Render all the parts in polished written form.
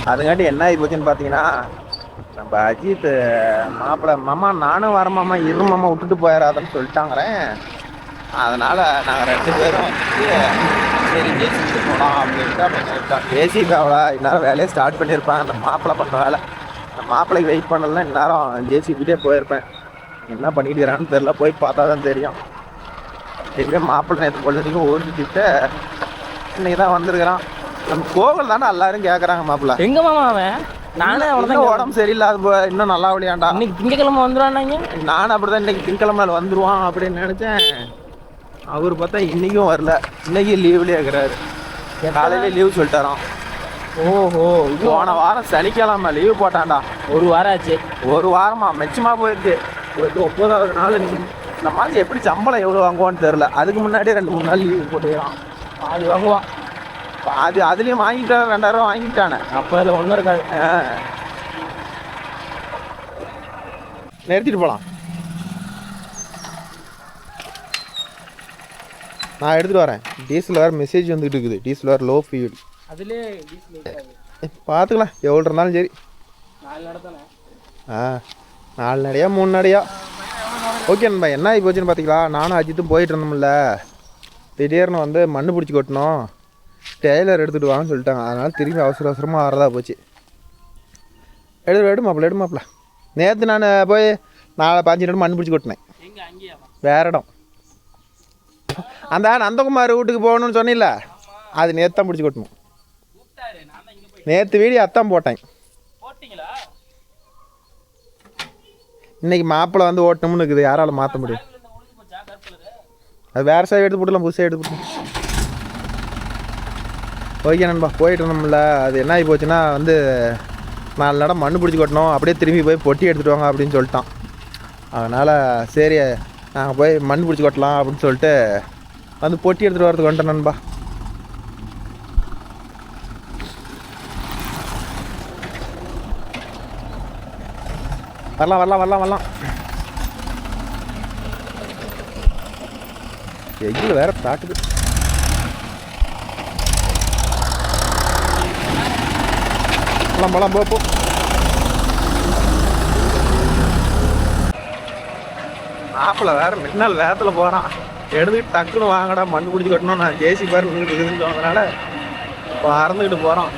அதுங்காட்டி என்ன ஆகி போச்சுன்னு பார்த்தீங்கன்னா, நம்ம அஜித் மாப்பிள்ளை மாமா நானும் வரமாமா இருமாமா விட்டுட்டு போயிடாதன்னு சொல்லிட்டாங்கிறேன். அதனால் நாங்கள் 2 பேரும் சரி ஜேசிபி போகலாம் அப்படின்ட்டு அப்போ சொல்லிட்டோம். ஜேசிபி அவ்வளோ இந்நேரம் வேலையை ஸ்டார்ட் பண்ணியிருப்பேன். அந்த மாப்பிள்ளை பண்ணுற வேலை, அந்த மாப்பிள்ளைக்கு வெயிட் பண்ணலாம். இந்நேரம் ஜேசிபிட்டே போயிருப்பேன். என்ன பண்ணிக்கிறான்னு தெரியல, போய் பார்த்தா தான் தெரியும். எப்படியே மாப்பிள்ளை நேற்று பொழுதுக்கும் ஓடிச்சுட்டு இன்னைக்கு தான் வந்திருக்கிறான். நம்ம கோவில் தானே எல்லாரும் கேட்குறாங்க மாப்பிள்ளை எங்க மாமா அவன்? நானே அவனதான் உடம்பு சரியில்லாத இன்னும் நல்லா விளையாண்டா. இன்னைக்கு திங்கக்கிழமை வந்துடுவான்னாங்க. நானும் அப்படிதான் இன்னைக்கு திங்கக்கிழமை வந்துடுவான் அப்படின்னு நினச்சேன். அவர் பார்த்தா இன்றைக்கும் வரல. இன்னைக்கு லீவ்லேயே இருக்கிறாரு. காலையிலே லீவ் சொல்லிட்டாரான். ஓஹோ, போன வாரம் சனிக்கிழமை லீவு போட்டான்டா. 1 வாரம் ஆச்சு. 1 வாரமா மெச்சமாக போயிருக்கு. 9வது நாள் இந்த மாதிரி எப்படி சம்பளம் எவ்வளோ வாங்குவான்னு தெரில. அதுக்கு முன்னாடியே 2-3 நாள் லீவு போட்டுக்கிறான். அது வாங்குவான். அது அதுலேயும் வாங்கிட்டான். 2000 வாங்கிட்டானே. அப்போ அதில் ஒன்றும் இருக்காது. நிறுத்திட்டு போகலாம். நான் எடுத்துகிட்டு வரேன். டீசல் வேறு மெசேஜ் வந்துட்டு இருக்குது. டீசல் வேறு லோ ஃபியூல். அதுலேயே பார்த்துக்கலாம், எவ்வளோ இருந்தாலும் சரி. 4 நட தானே? 4 நடையா 3 நடையா ஓகே நண்பா. என்ன ஆகி போச்சுன்னு பார்த்தீங்களா, நானும் அஜித்தும் போயிட்டு இருந்தோம்ல, திடீர்னு வந்து மண்ணு பிடிச்சி கொட்டணும், டெய்லர் எடுத்துகிட்டு வாங்கன்னு சொல்லிட்டாங்க. அதனால் திரும்பி அவசரமாக ஆறதா போச்சு. எடு மாப்பிள்ள. நேற்று நான் போய் 4-5 நிமிடம் மண் பிடிச்சி கொட்டினேன். வேற இடம். அந்த நந்தகுமார் வீட்டுக்கு போகணும்னு சொன்னில்ல, அது நேற்று தான் பிடிச்சி கொட்டணும். நேற்று வீடியோ அத்தான் போட்டேன். இன்னைக்கு மாப்பிள்ளை வந்து ஓட்டணும்னு இருக்குது. யாரால மாற்ற முடியும்? அது வேறு சைடு எடுத்து போட்டுலாம், புதுசாக எடுத்து போட்டு. ஓகே நண்பா, போயிட்டு இருந்தோம்ல, அது என்ன ஆகி போச்சுன்னா வந்து 4 நடம் மண்ணு பிடிச்சி கொட்டணும், அப்படியே திரும்பி போய் பொட்டி எடுத்துகிட்டு வாங்க அப்படின்னு சொல்லிட்டான். அதனால் சரி நாங்கள் போய் மண் பிடிச்சி கொட்டலாம் அப்படின்னு சொல்லிட்டு வந்து பொட்டி எடுத்துகிட்டு வரதுக்கு வந்துட்டோம் நண்பா. வரலாம். வெயில் வேற தாக்குது. போலாம் போ. மாப்பிள்ளை வேற மின்னல் வேகத்தில் போகிறான். எடுத்துக்கிட்டு டக்குன்னு வாங்கடா மண் பிடிச்சி கட்டணும், நான் ஜேசி பாரு இருக்குதுன்னு சொன்னதுனால பறந்துக்கிட்டு போகிறான்.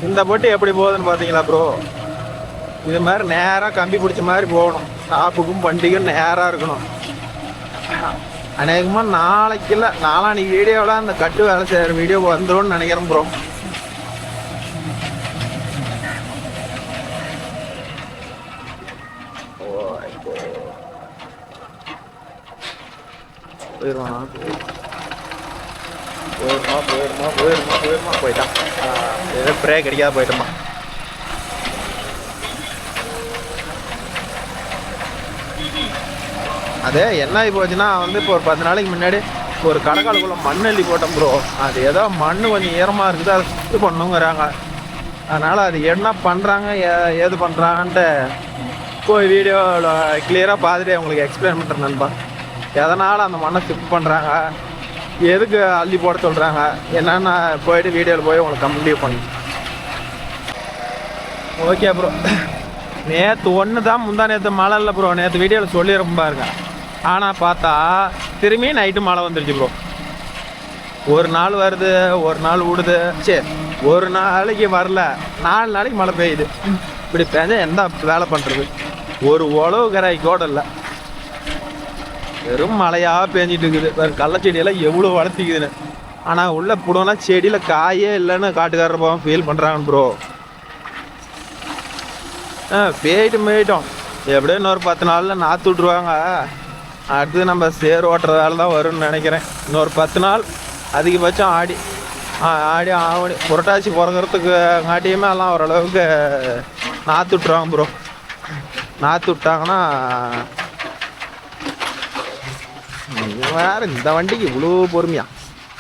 இந்த பொட்டி எப்படி போகுதுன்னு பார்த்தீங்களா ப்ரோ? இது மாதிரி நேராக கம்பி பிடிச்ச மாதிரி போகணும். டாப்புக்கும் பண்டிகையும் நேராக இருக்கணும். அநேகமாக நாளைக்கு இல்லை நாளான்னைக்கு வீடியோவில் அந்த கட்டு வேலை செய்கிற வீடியோ வந்துடும்னு நினைக்கிறேன் ப்ரோ. போயிட்டான். ஏதோ பிரேக் அடிக்காத போயிட்டோமா. அதே என்ன ஆகி போச்சுன்னா வந்து இப்போ ஒரு 10 நாளைக்கு முன்னாடி ஒரு கடைக்காலுக்குள்ள மண் அள்ளி போட்டோம் ப்ரோ. அது ஏதோ மண் கொஞ்சம் ஈரமாக இருக்குது, அதை சுத்தம் பண்ணுங்கிறாங்க. அதனால் அது என்ன பண்ணுறாங்க ஏது பண்ணுறாங்கன்ட்டு போய் வீடியோவில் கிளியராக பார்த்துட்டு உங்களுக்கு எக்ஸ்பிளைன் பண்ணுறேன் நண்பா. எதனால் அந்த மண்ணை ஷிஃப்ட் பண்ணுறாங்க, எதுக்கு அள்ளி போட சொல்கிறாங்க என்னென்ன போயிட்டு வீடியோவில் போய் உங்களுக்கு கம்ப்ளீட் பண்ணி. ஓகே ப்ரோ, நேற்று ஒன்று தான் முந்தா நேற்று மழை இல்லை ப்ரோ. நேற்று வீடியோவில் சொல்லியிருப்போம் பாருங்க. ஆனால் பார்த்தா திரும்பி நைட்டு மழை வந்துருச்சு ப்ரோ. ஒரு நாள் வருது, ஒரு நாள் விடுது. சரி, ஒரு நாளைக்கு வரல, 4 நாளைக்கு மழை பெய்யுது. இப்படி பெஞ்சா எந்த வேலை பண்ணுறது? ஒரு உழவு கராய் கூட இல்லை, வெறும் மழையாக பேஞ்சிட்டு இருக்குது. வேறு கள்ளச்செடியெல்லாம் எவ்வளோ வளர்த்திக்குதுன்னு. ஆனால் உள்ள புடனா செடியில் காயே இல்லைன்னு காட்டுக்காரர் போவோம் ஃபீல் பண்ணுறாங்க ப்ரோ. போயிட்டோம். எப்படியும் இன்னொரு 10 நாளில் நாற்று விட்ருவாங்க. அடுத்து நம்ம சேர் ஓட்டுற வேலை தான் வரும்னு நினைக்கிறேன். இன்னொரு 10 நாள் அதிகபட்சம் ஆடி ஆவணி புரட்டாசி பிறக்கிறதுக்கு காட்டியுமே எல்லாம் ஓரளவுக்கு நாற்று விட்ருவாங்க ப்ரோ. நாற்று விட்டாங்கன்னா வேற இந்த வண்டிக்கு இவ்வளோ பொறுமையா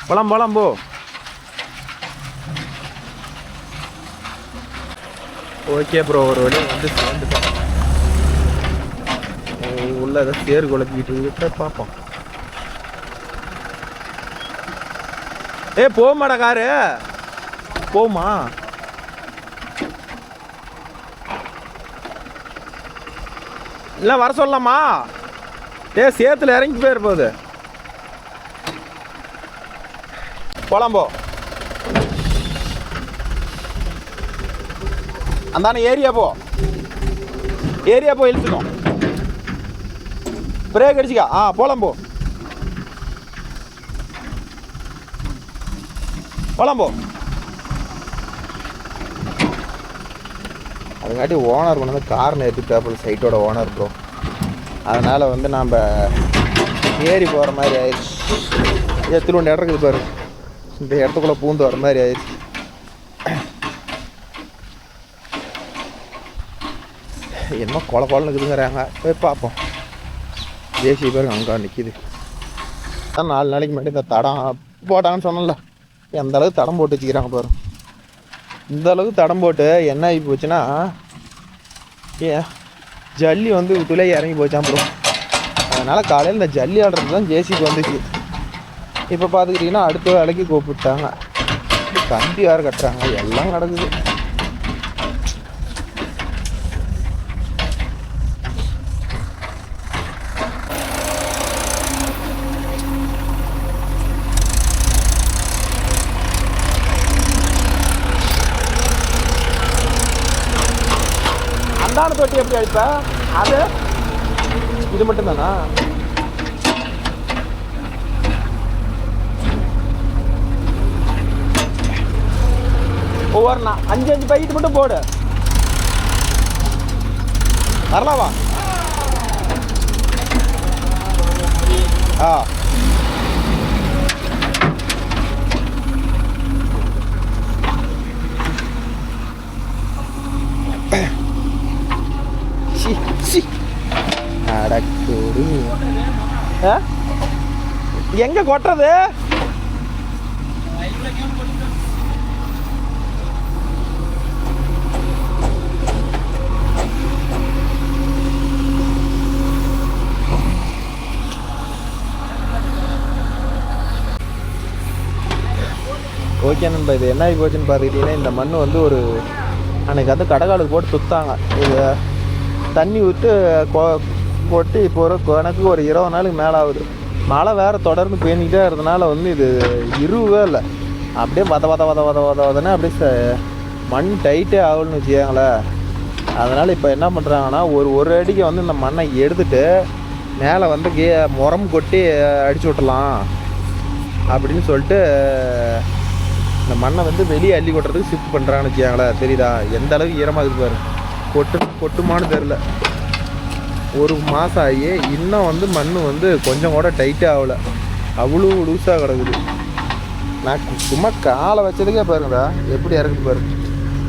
போலாம் போலாம் போ. ஓகே ப்ரோ, ஒரு வழியாக வந்து சேர்ந்துட்டோம். உள்ள ஏதோ தேர் குழப்பிக்கிட்டு பார்ப்போம். போமாடா காரு போமா. இல்லை வர சொல்லலாமா? சேத்துல இறங்கி போயிரு போகுது. போலாம் போ. அந்தானே ஏரியா போ, ஏரியா போ, இழுத்துக்கும் பிரேக் அடிச்சுக்கா. போலாம் போ, போலாம் போ. அதுங்காட்டி ஓனர் கொண்டு வந்து கார் நிறுத்திட்டாப்புல, சைட்டோட ஓனர் ப்ரோ. அதனால் வந்து நாம் ஏறி போகிற மாதிரி ஆயிடுச்சு. திருவண்டி இடம் இருக்குது பாரு, இந்த இடத்துக்குள்ளே பூந்து வர மாதிரி ஆயிடுச்சு. என்ன கொலை கொலை இருக்குதுங்கிறாங்க, போய் பார்ப்போம். ஜேசி பாருங்க அங்கே நிற்கிது. அதான் 4 நாளைக்கு முன்னாடி இந்த தடம் போட்டாங்கன்னு சொன்னல, எந்த அளவுக்கு தடம் போட்டு வச்சுக்கிறாங்க பாரு. இந்த அளவுக்கு தடம் போட்டு என்ன ஆகி போச்சுன்னா, ஜல்லி வந்து துளை இறங்கி போச்சான் ப்ரோ. அதனால் காலையில் இந்த ஜல்லி ஆடுறது தான் ஜேசிக்கு வந்துச்சு. இப்போ பார்த்துக்கிட்டிங்கன்னா அடுத்த வேலைக்கு கூப்பிட்டாங்க, கம்பி வேறு கட்டுறாங்க, எல்லாம் நடக்குது. அந்தான தொட்டி எப்படி அடிப்ப? அது இது மட்டும்தானா? ஒவ்வொரு 5 பாக்கெட் மட்டும் போடு. வரலாவா? அடக்கூடி எங்க கொட்டுறது? ஓகே நண்பா, இது என்ன ஆகி போச்சுன்னு பார்த்துக்கிட்டிங்கன்னா, இந்த மண் வந்து ஒரு அன்றைக்கி வந்து கடகாலுக்கு போட்டு சுத்தாங்க. இது தண்ணி விட்டு போட்டு இப்போ ஒரு கணக்கு ஒரு 20 நாளுக்கு மேலே ஆகுது. மழை வேறு தொடர்ந்து பெஞ்சிக்கிட்டே இருந்தனால வந்து இது இருவே இல்லை, அப்படியே வதன்னு அப்படியே மண் டைட்டே ஆகணும்னு வச்சுக்கோங்களேன். அதனால் இப்போ என்ன பண்ணுறாங்கன்னா, ஒரு அடிக்கு வந்து இந்த மண்ணை எடுத்துட்டு மேலே வந்து முரம் கொட்டி அடிச்சு விட்டலாம் அப்படின்னு சொல்லிட்டு இந்த மண்ணை வந்து வெளியே அள்ளி கொட்டுறதுக்கு ஷிஃப்ட் பண்ணுறாங்கன்னு வச்சுக்கோங்களேன். தெரியுதா எந்த அளவுக்கு ஈரமாக இருக்குது பாரு, கொட்டுமானு தெரில. 1 மாதம் ஆகி இன்னும் வந்து மண் வந்து கொஞ்சம் கூட டைட்டே ஆகலை, அவ்வளோ லூஸாக கிடக்குது. நான் சும்மா காலை வச்சதுக்கே பாருங்கடா எப்படி இறக்குது பாரு,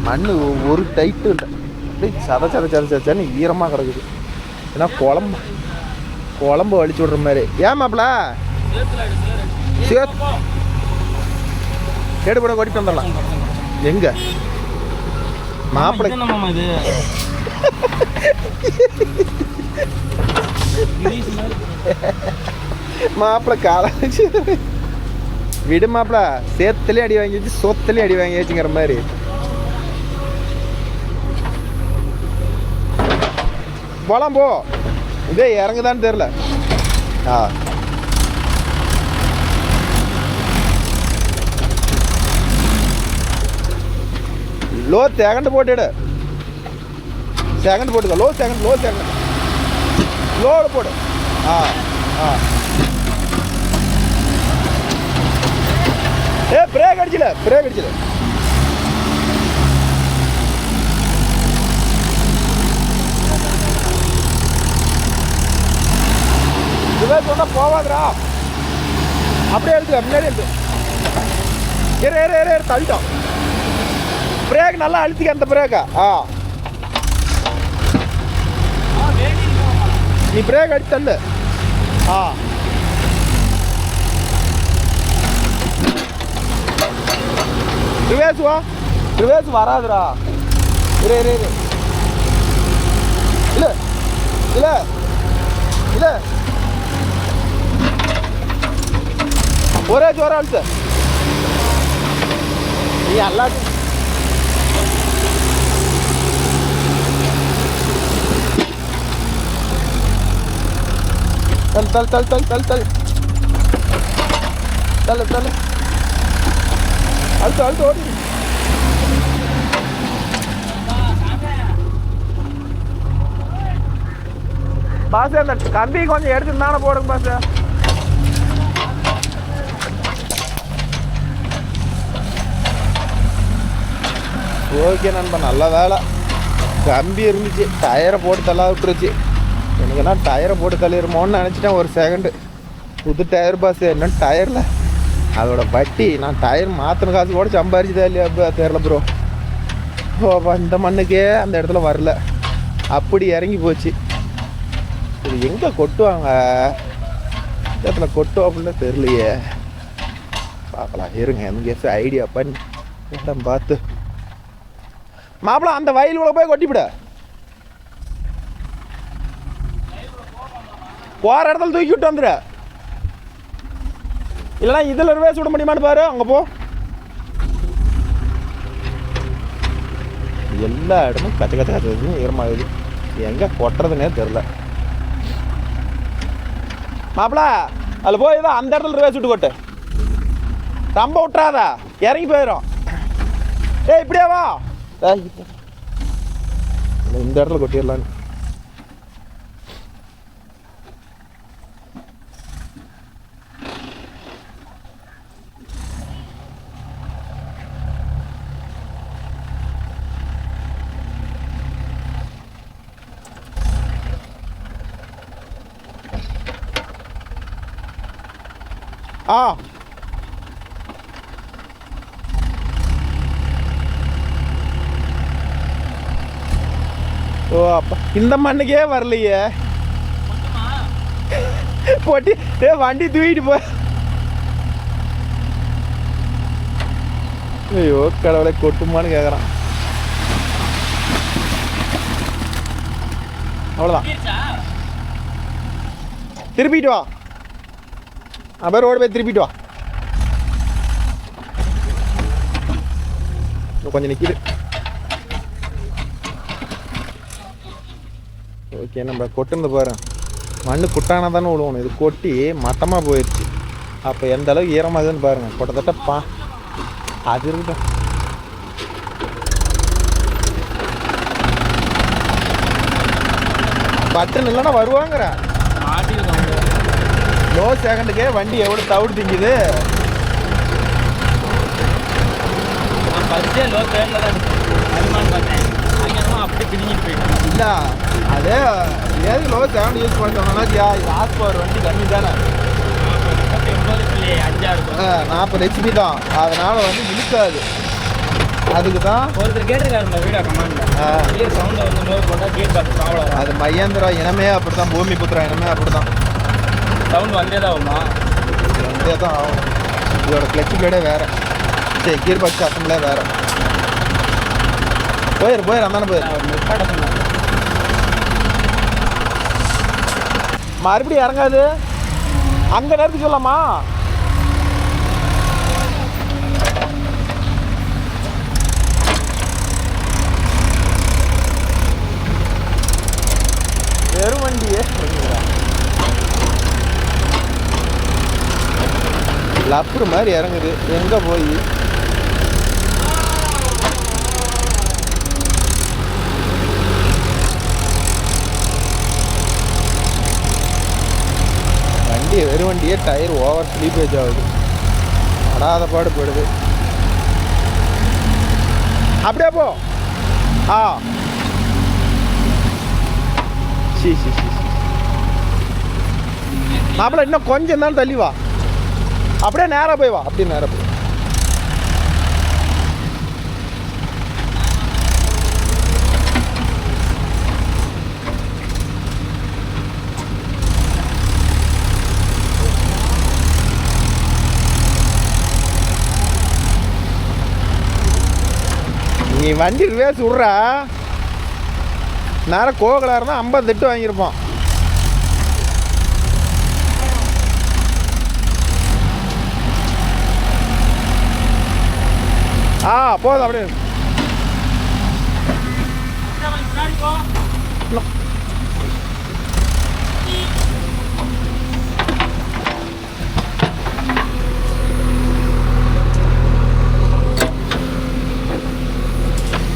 மண் ஒரு டைட்டு இல்லை, அப்படியே சதச்சன்னு ஈரமாக கிடக்குது. ஏன்னா குழம்பு வலிச்சு விட்ற மாதிரி. ஏன் மாப்பிள்ள கேடுபட கொட்டிட்டு வந்துடலாம். எங்க மாப்பிள்ளை மாப்பிள்ள காலை வச்சு விடு மாப்பிள்ள, சேத்துலேயே அடி வாங்கிச்சு, சொத்துலேயே அடி வாங்கிச்சுங்கிற மாதிரி. போலாம் போ, இதே இறங்குதான்னு தெரில. லோ செகண்ட் போட்டுடு, செகண்ட் போட்டுக்க, லோ செகண்ட் லோடு போடு. பிரேக் அடிச்சல இதுவே சொன்னா போவாதுரா, அப்படியே எடுத்து முன்னாடி எடுத்து ஏறு தள்ளிட்டோம். பிரேக் நல்லா அழுத்திக்க, அந்த பிரேக்கா நீ பிரேக் அடிச்சு தள்ளு. ரிவேஸ் வா, ரிவேஸ் வராதுடா. இரு இரு இரு. இல்லை இல்லை இல்லை, ஒரே ஜோரா அழுத்து. நீ எல்லாத்தையும் தல் தல் தல் தல் தல் தல் தல் தல் அழுத்து அழுத்து ஓடி. பாஸ் அந்த கம்பி கொஞ்சம் எடுத்துருந்தானே போடுங்க பாஸ். ஓகே நண்பா, நல்ல வேலை கம்பி இருந்துச்சு. டயரை போட்டு தள்ள விட்டுருச்சு. எனக்கு என்ன டயரை போட்டு தள்ளிடுமோன்னு நினச்சிட்டேன் ஒரு செகண்டு. புது டயர் பாஸ். என்ன டயரில் அதோட வட்டி நான் டயர் மாற்றின காசு கூட சம்பாரிச்சுதா இல்லையா தெரில ப்ரோ. ஓ இந்த மண்ணுக்கே அந்த இடத்துல வரல, அப்படி இறங்கி போச்சு. இது எங்கே கொட்டுவாங்க, இந்த இடத்துல கொட்டுவாப்புன்னு தெரியலையே. பார்க்கலாம் இருங்க, எங்கேயாச்சும் ஐடியா பண்ணி இடம் பார்த்து. மாப்பிள அந்த வயலுக்குள்ள போய் கொட்டிவிட. போகிற இடத்துல தூக்கி விட்டு வந்துடு. இல்லைனா இதில் ரிவேஸ் விட முடியுமான்னு பாரு. அங்கே போ. எல்லா இடமும் கச்ச கச்ச கச்சதுன்னு ஈரமாகுது. எங்கே கொட்டுறதுன்னே தெரில. மாப்பிள அதில் போய் தான் அந்த இடத்துல ரிவேஸ் விட்டு கொட்டு. ரொம்ப விட்டுறாதா, இறங்கி போயிடும். ஏய் இப்படியே வா. இந்த இடத்துல கொட்டிடலான்னு. ஆ ஓ அப்பா, இந்த மண்ணுக்கே வரலையே. போட்டி வண்டி தூக்கிட்டு போ. ஐயோ கடவுளை, கொட்டுமான்னு கேட்குறான். அவ்வளோதான், திருப்பிட்டு வா. அப்புறம் ரோடு போய் திருப்பிட்டு வா. கொஞ்சம் நிற்கிது. ஓகே, நம்ம கொட்டுனது பாரு. மண்ணு குட்டானா தானே விடுவோம். இது கொட்டி மட்டமாக போயிடுச்சு. அப்போ எந்த அளவுக்கு ஈரமாகுதுன்னு பாருங்கள். கிட்டத்தட்ட அது இருக்கட்டும். பட்டன் இல்லைன்னா வருவாங்கிற லோ செகண்டுக்கே வண்டி எவ்வளோ தவிடு திங்குது. லோ தேர்ல தான் பார்த்தேன். அப்படி பிடிங்கிட்டு போயிட்டேன். இல்லை அதே ஏது லோ செகண்ட் யூஸ் பண்ண சொன்னாச்சியா, இது ஆஸ் பவர் வண்டி கம்மி தானே. 40 HP தான். அதனால வந்து இழுக்காது. அதுக்கு தான் ஒருத்தர் கேட்டிருக்காரு வீடியோ கமெண்ட்ல, சவுண்ட் வந்து லோ போட்டால் கேட் பார்த்து ப்ராப்ளம். அது மகேந்திரா இனமே அப்படி தான், பூமி புத்திரா இனமே அப்படி தான். சவுண்ட் வந்தே தான் ஆகுமா? வந்தே தான் ஆகும். இதோட கிளச்சு பிளேடே வேறு. சரி, கீர் பாக்ஸ் அசம்பிளே வேறு. போயிரு அந்தானே போயிரு. மறுபடியும் இறங்காது. அங்கே நேரத்துக்கு சொல்லலாமா? வெறும் வண்டியே லப்புறு மாதிரி இறங்குது. எங்கே போய் வண்டி வெறும் வண்டியே டயர் ஓவர் ஸ்லீப்பேஜ் ஆகுது. படாத பாடு போயிடுது. அப்படியே போ. ஆ சி மாப்பிள்ள இன்னும் கொஞ்சம் தான் தள்ளி வா. அப்படியே நேராக போய் வா. அப்படியே நேராக போய். நீ வண்டி ரிவேஸ் விட்றா. நேரம் கோகலாக இருந்தால் 50 திட்டு வாங்கியிருப்போம். போதும் அப்படியே.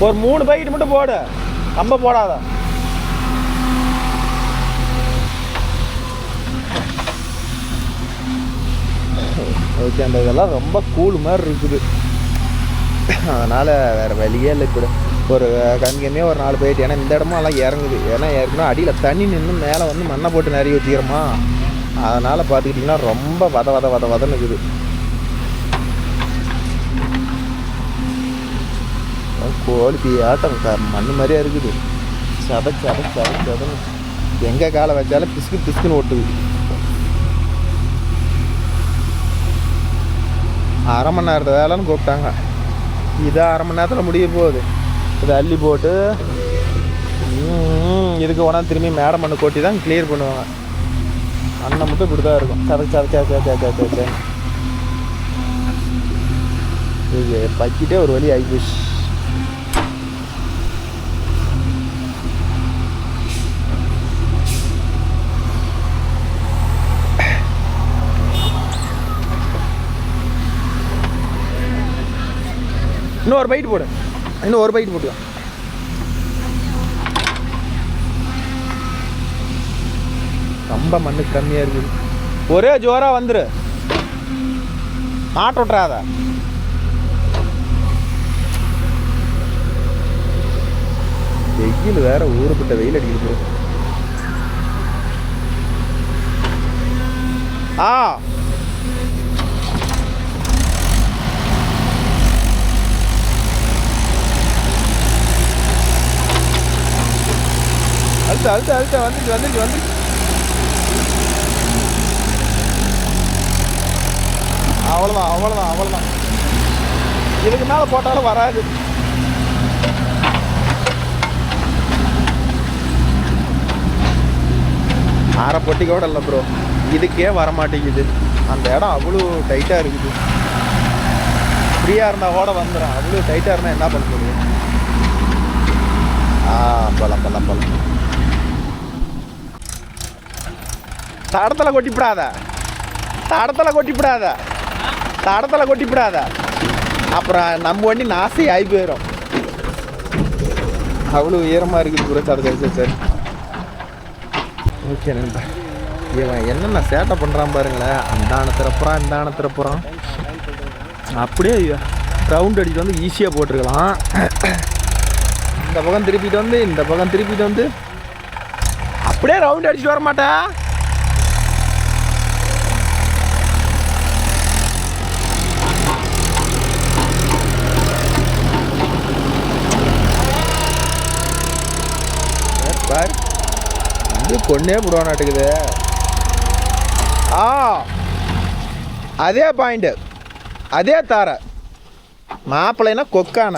ஒரு 3 பாக்கெட் மட்டும் போடு, ரொம்ப போடாத. ஓகே, அந்த இதெல்லாம் ரொம்ப கூல் மாதிரி இருக்குது. அதனால் வேறு வழியே இல்லை. கூட ஒரு கம்மியாக ஒரு 4 பாக்கெட். ஏன்னா இந்த இடமும் எல்லாம் இறங்குது. ஏன்னா ஏற்கனவே அடியில் தண்ணி நின்று மேலே வந்து மண்ணை போட்டு நிறைய வச்சுக்கிறோமா. அதனால் பார்த்துக்கிட்டிங்கன்னா ரொம்ப வதன்னு இருக்குது. கோழி ஆட்டம் மண் மாதிரியா இருக்குது. சதன்னு எங்கே காலை வச்சாலும் பிஸ்குன்னு ஓட்டுது. 1/2 மணி நேரத்து வேலைன்னு கூப்பிட்டாங்க. இதை 1/2 மணி நேரத்தில் முடிய போகுது. இதை அள்ளி போட்டு இதுக்கு உடனே திரும்பி மேடம் மண்ணு கொட்டி தான் கிளியர் பண்ணுவாங்க. அண்ணன் மட்டும் இப்படி தான் இருக்கும். சதச்சா இது பக்கிட்டே ஒரு வழி ஆகிப்போச்சு. இன்னும் ஒரு பைட் போடு. இன்னும் ஒரு பைட் போட்டு ரொம்ப மண்ணு கம்மியாக இருக்குது. ஒரே ஜோராக வந்துரு, மாட்ட விட்றாத. வெயில் வேற ஊருப்பட்ட வெயில் அடிக்குது. அழுத்த வந்துச்சு. அவ்வளோதான். இதுக்கு மேலே போட்டாலும் வராது. அரை பொட்டி கூட இல்லை ப்ரோ, இதுக்கே வரமாட்டேங்குது. அந்த இடம் அவ்வளோ டைட்டாக இருக்குது. ஃப்ரீயாக இருந்தால் கூட வந்துடும். அவ்வளோ டைட்டாக இருந்தால் என்ன பண்ண முடியும்? பலம் தடத்தில் கொட்டிவிடாத. அப்புறம் நம்ம வண்டி நாசி ஆகி போயிடும். அவ்வளோ ஈரமாக இருக்குது ப்ரோ. சார் ஓகே நண்பா, இவன் என்னென்ன சேட்டை பண்ணுறான் பாருங்களேன். அந்த திறப்புறான் அப்படியே ரவுண்ட் அடிக்கிட்டு வந்து ஈஸியாக போட்டிருக்கலாம். இந்த பக்கம் திருப்பிட்டு வந்து அப்படியே ரவுண்ட் அடிச்சுட்டு வர மாட்டா. பார், இது கொன்னே போடுவானாட்டுக்குது. அதே பாயிண்ட்டு, அதே தார மாப்பிள்ளைனா கொக்கான.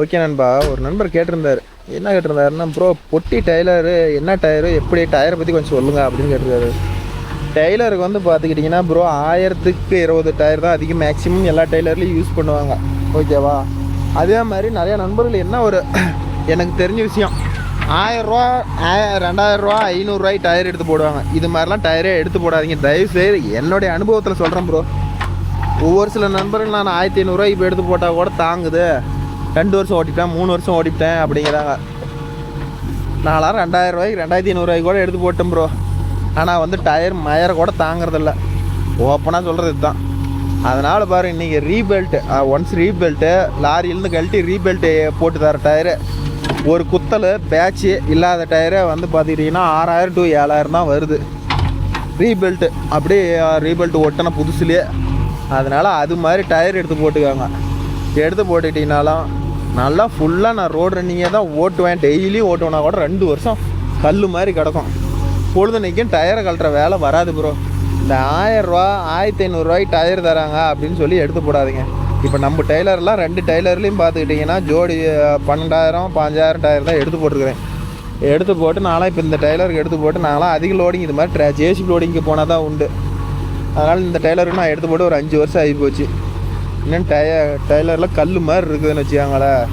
ஓகே நண்பா, ஒரு நண்பர் கேட்டிருந்தார். என்ன கேட்டிருந்தாருன்னா, ப்ரோ பொட்டி டயலரு என்ன டயரு, எப்படி டயரை பற்றி கொஞ்சம் சொல்லுங்கள் அப்படின்னு கேட்டிருக்காரு. டெய்லருக்கு வந்து பார்த்துக்கிட்டிங்கன்னா ப்ரோ 1000க்கு 20 டயர் தான் அதிகம் மேக்ஸிமம் எல்லா டெய்லர்லேயும் யூஸ் பண்ணுவாங்க. ஓகேவா? அதே மாதிரி நிறையா நண்பர்கள் என்ன ஒரு எனக்கு தெரிஞ்ச விஷயம், 1000 ரூபா 2000 ரூபா 500 ரூபாய்க்கு டயர் எடுத்து போடுவாங்க. இது மாதிரிலாம் டயரே எடுத்து போடாதீங்க தயவுசெய்து. என்னுடைய அனுபவத்தில் சொல்கிறேன் ப்ரோ. ஒவ்வொரு சில நண்பர்கள் நான் 1500 ரூபாய் இப்போ எடுத்து போட்டால் கூட தாங்குது, 2 வருஷம் ஓட்டிட்டேன் 3 வருஷம் ஓட்டிட்டேன் அப்படிங்கிறாங்க. நான்லாம் 2000 ரூபாய்க்கு 2500 ரூபாய்க்கு கூட எடுத்து போட்டேன் ப்ரோ. ஆனால் வந்து டயர் மயரை கூட தாங்கிறதில்ல. ஓப்பனாக சொல்கிறது இதுதான். அதனால் பாரு, இன்றைக்கி ரீபெல்ட்டு ஒன்ஸ் ரீபெல்ட்டு லாரியிலேருந்து கழட்டி ரீபெல்ட்டு போட்டு தர டயரு, ஒரு குத்தல் பேட்சு இல்லாத டயரை வந்து பார்த்துக்கிட்டிங்கன்னா 6000 to 7000 தான் வருது ரீபெல்ட்டு. அப்படியே ரீபெல்ட்டு ஒட்டின புதுசுலேயே. அதனால் அது மாதிரி டயர் எடுத்து போட்டுக்காங்க. எடுத்து போட்டுக்கிட்டிங்கனாலும் நல்லா ஃபுல்லாக நான் ரோடு ரன்னிங்கே தான் ஓட்டுவேன். டெய்லியும் ஓட்டுவேன்னா கூட 2 வருஷம் கல் மாதிரி கிடக்கும். பொழுது நிற்கும் டயரை கழட்டுற வேலை வராது ப்ரோ. இந்த 1000 ரூபா 1500 டயர் தராங்க அப்படின்னு சொல்லி எடுத்து போடாதீங்க. இப்போ நம்ம டெய்லர்லாம் 2 டெய்லர்லேயும் பார்த்துக்கிட்டிங்கன்னா ஜோடி 12,000 15,000 டயர் தான் எடுத்து போட்டுருக்குறேன். எடுத்து போட்டு நான்லாம் இப்போ இந்த டெய்லருக்கு எடுத்து போட்டு நான்லாம் அதிக லோடிங் இது மாதிரி ஜேசிபி லோடிங்க்கு போனால் தான் உண்டு. அதனால் இந்த டெய்லருக்கு நான் எடுத்து போட்டு ஒரு 5 வருஷம் ஆகி போச்சு. இன்னும் டெய்லரில் கல் மாதிரி இருக்குதுன்னு வச்சுக்காங்களேன்.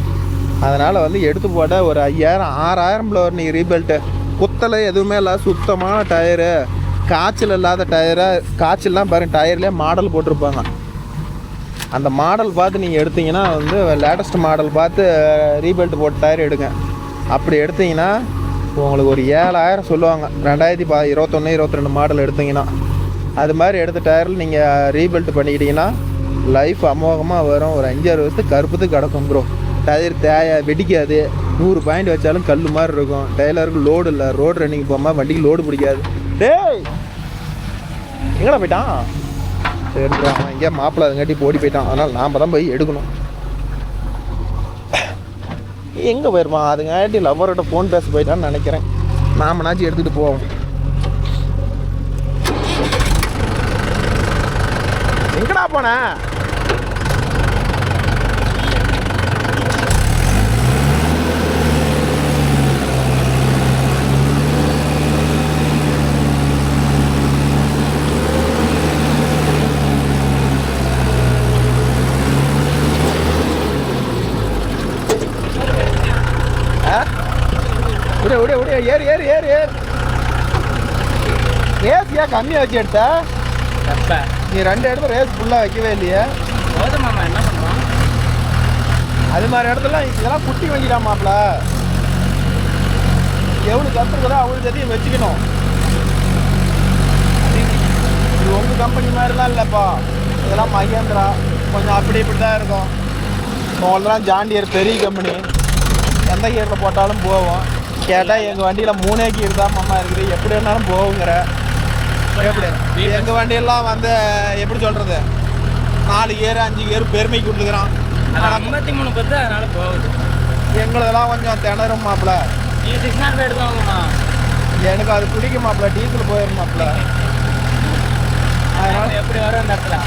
அதனால் வந்து எடுத்து போட்ட ஒரு 5000 6000 ஒரு நீங்கள் ரீபெல்ட்டு குத்தலை எதுவுமே இல்லை, சுத்தமான டயரு, காய்ச்சல் இல்லாத டயரை. காய்ச்சல்லாம் பாருங்கள் டயர்லேயே மாடல் போட்டிருப்பாங்க. அந்த மாடல் பார்த்து நீங்கள் எடுத்திங்கன்னா வந்து லேட்டஸ்ட் மாடல் பார்த்து ரீபெல்ட் போட்ட டயர் எடுங்க. அப்படி எடுத்திங்கன்னா உங்களுக்கு ஒரு 7000 சொல்லுவாங்க. 2021 22 மாடல் எடுத்திங்கன்னா அது மாதிரி எடுத்த டயரில் நீங்கள் ரீபெல்ட் பண்ணிக்கிட்டிங்கன்னா லைஃப் அமோகமாக வரும். ஒரு 5-6 வருஷத்துக்கு கருப்பத்துக்கு கிடக்கும் ப்ரோ. டயர் வெடிக்காது. 100 பாயிண்ட் வச்சாலும் கல் மாதிரி இருக்கும். டெய்லருக்கு லோடு இல்லை. ரோடு ரன்னிங் போகாமல் வண்டிக்கு லோடு பிடிக்காது. டேய் எங்கடா போயிட்டான்? சரி அவன் எங்கேயா மாப்பிள்ளை அதுங்காட்டி ஓடி போயிட்டான். அதனால் நாம் தான் போய் எடுக்கணும். எங்கே போயிருப்பான்? அதுங்காட்டி லவ்வர்கிட்ட ஃபோன் பேச போயிட்டான்னு நினைக்கிறேன். நாமனாச்சும் எடுத்துகிட்டு போவோம். எங்கடா போன? விட ஏறு ஏறு ஏறு ஏறு. ரேஸ் ஏன் கம்மியாக வச்சு எடுத்த? நீ 2 இடத்துல ரேஸ் ஃபுல்லாக வைக்கவே இல்லையே. மாமா என்ன பண்ணுறான்? அது மாதிரி இடத்துல இதெல்லாம் குட்டி வாங்கிடாமாப்ல. எவ்வளோ கற்றுக்கிறதோ அவ்வளோ எதையும் வச்சுக்கணும். இது உங்கள் கம்பெனி மாதிரிலாம் இல்லைப்பா. இதெல்லாம் மகேந்திரா கொஞ்சம் அப்படி இப்படி தான் இருக்கும். உங்களெல்லாம் ஜாண்டியர் பெரிய கம்பெனி. எந்த கியரில் போட்டாலும் போவோம். கேட்டால் எங்கள் வண்டியில் 3 கியர் தான் மாமா இருக்குது, எப்படி வேணாலும் போகுங்கிற. எப்படி எங்கள் வண்டியெல்லாம் வந்து எப்படி சொல்கிறது, 4 கியர் 5 கியர் பெருமைக்கு கொடுத்துக்கிறான். 53 பத்து அதனால போகுது. எங்களதெல்லாம் கொஞ்சம் திணறும் மாப்பிள்ள. நீ 600 எடுத்தாங்கம்மா. எனக்கு அது பிடிக்க மாப்பிள்ள, டீசல் போயிடும் மாப்பிள்ள. அதனால எப்படி வரும் அந்த இடத்துல?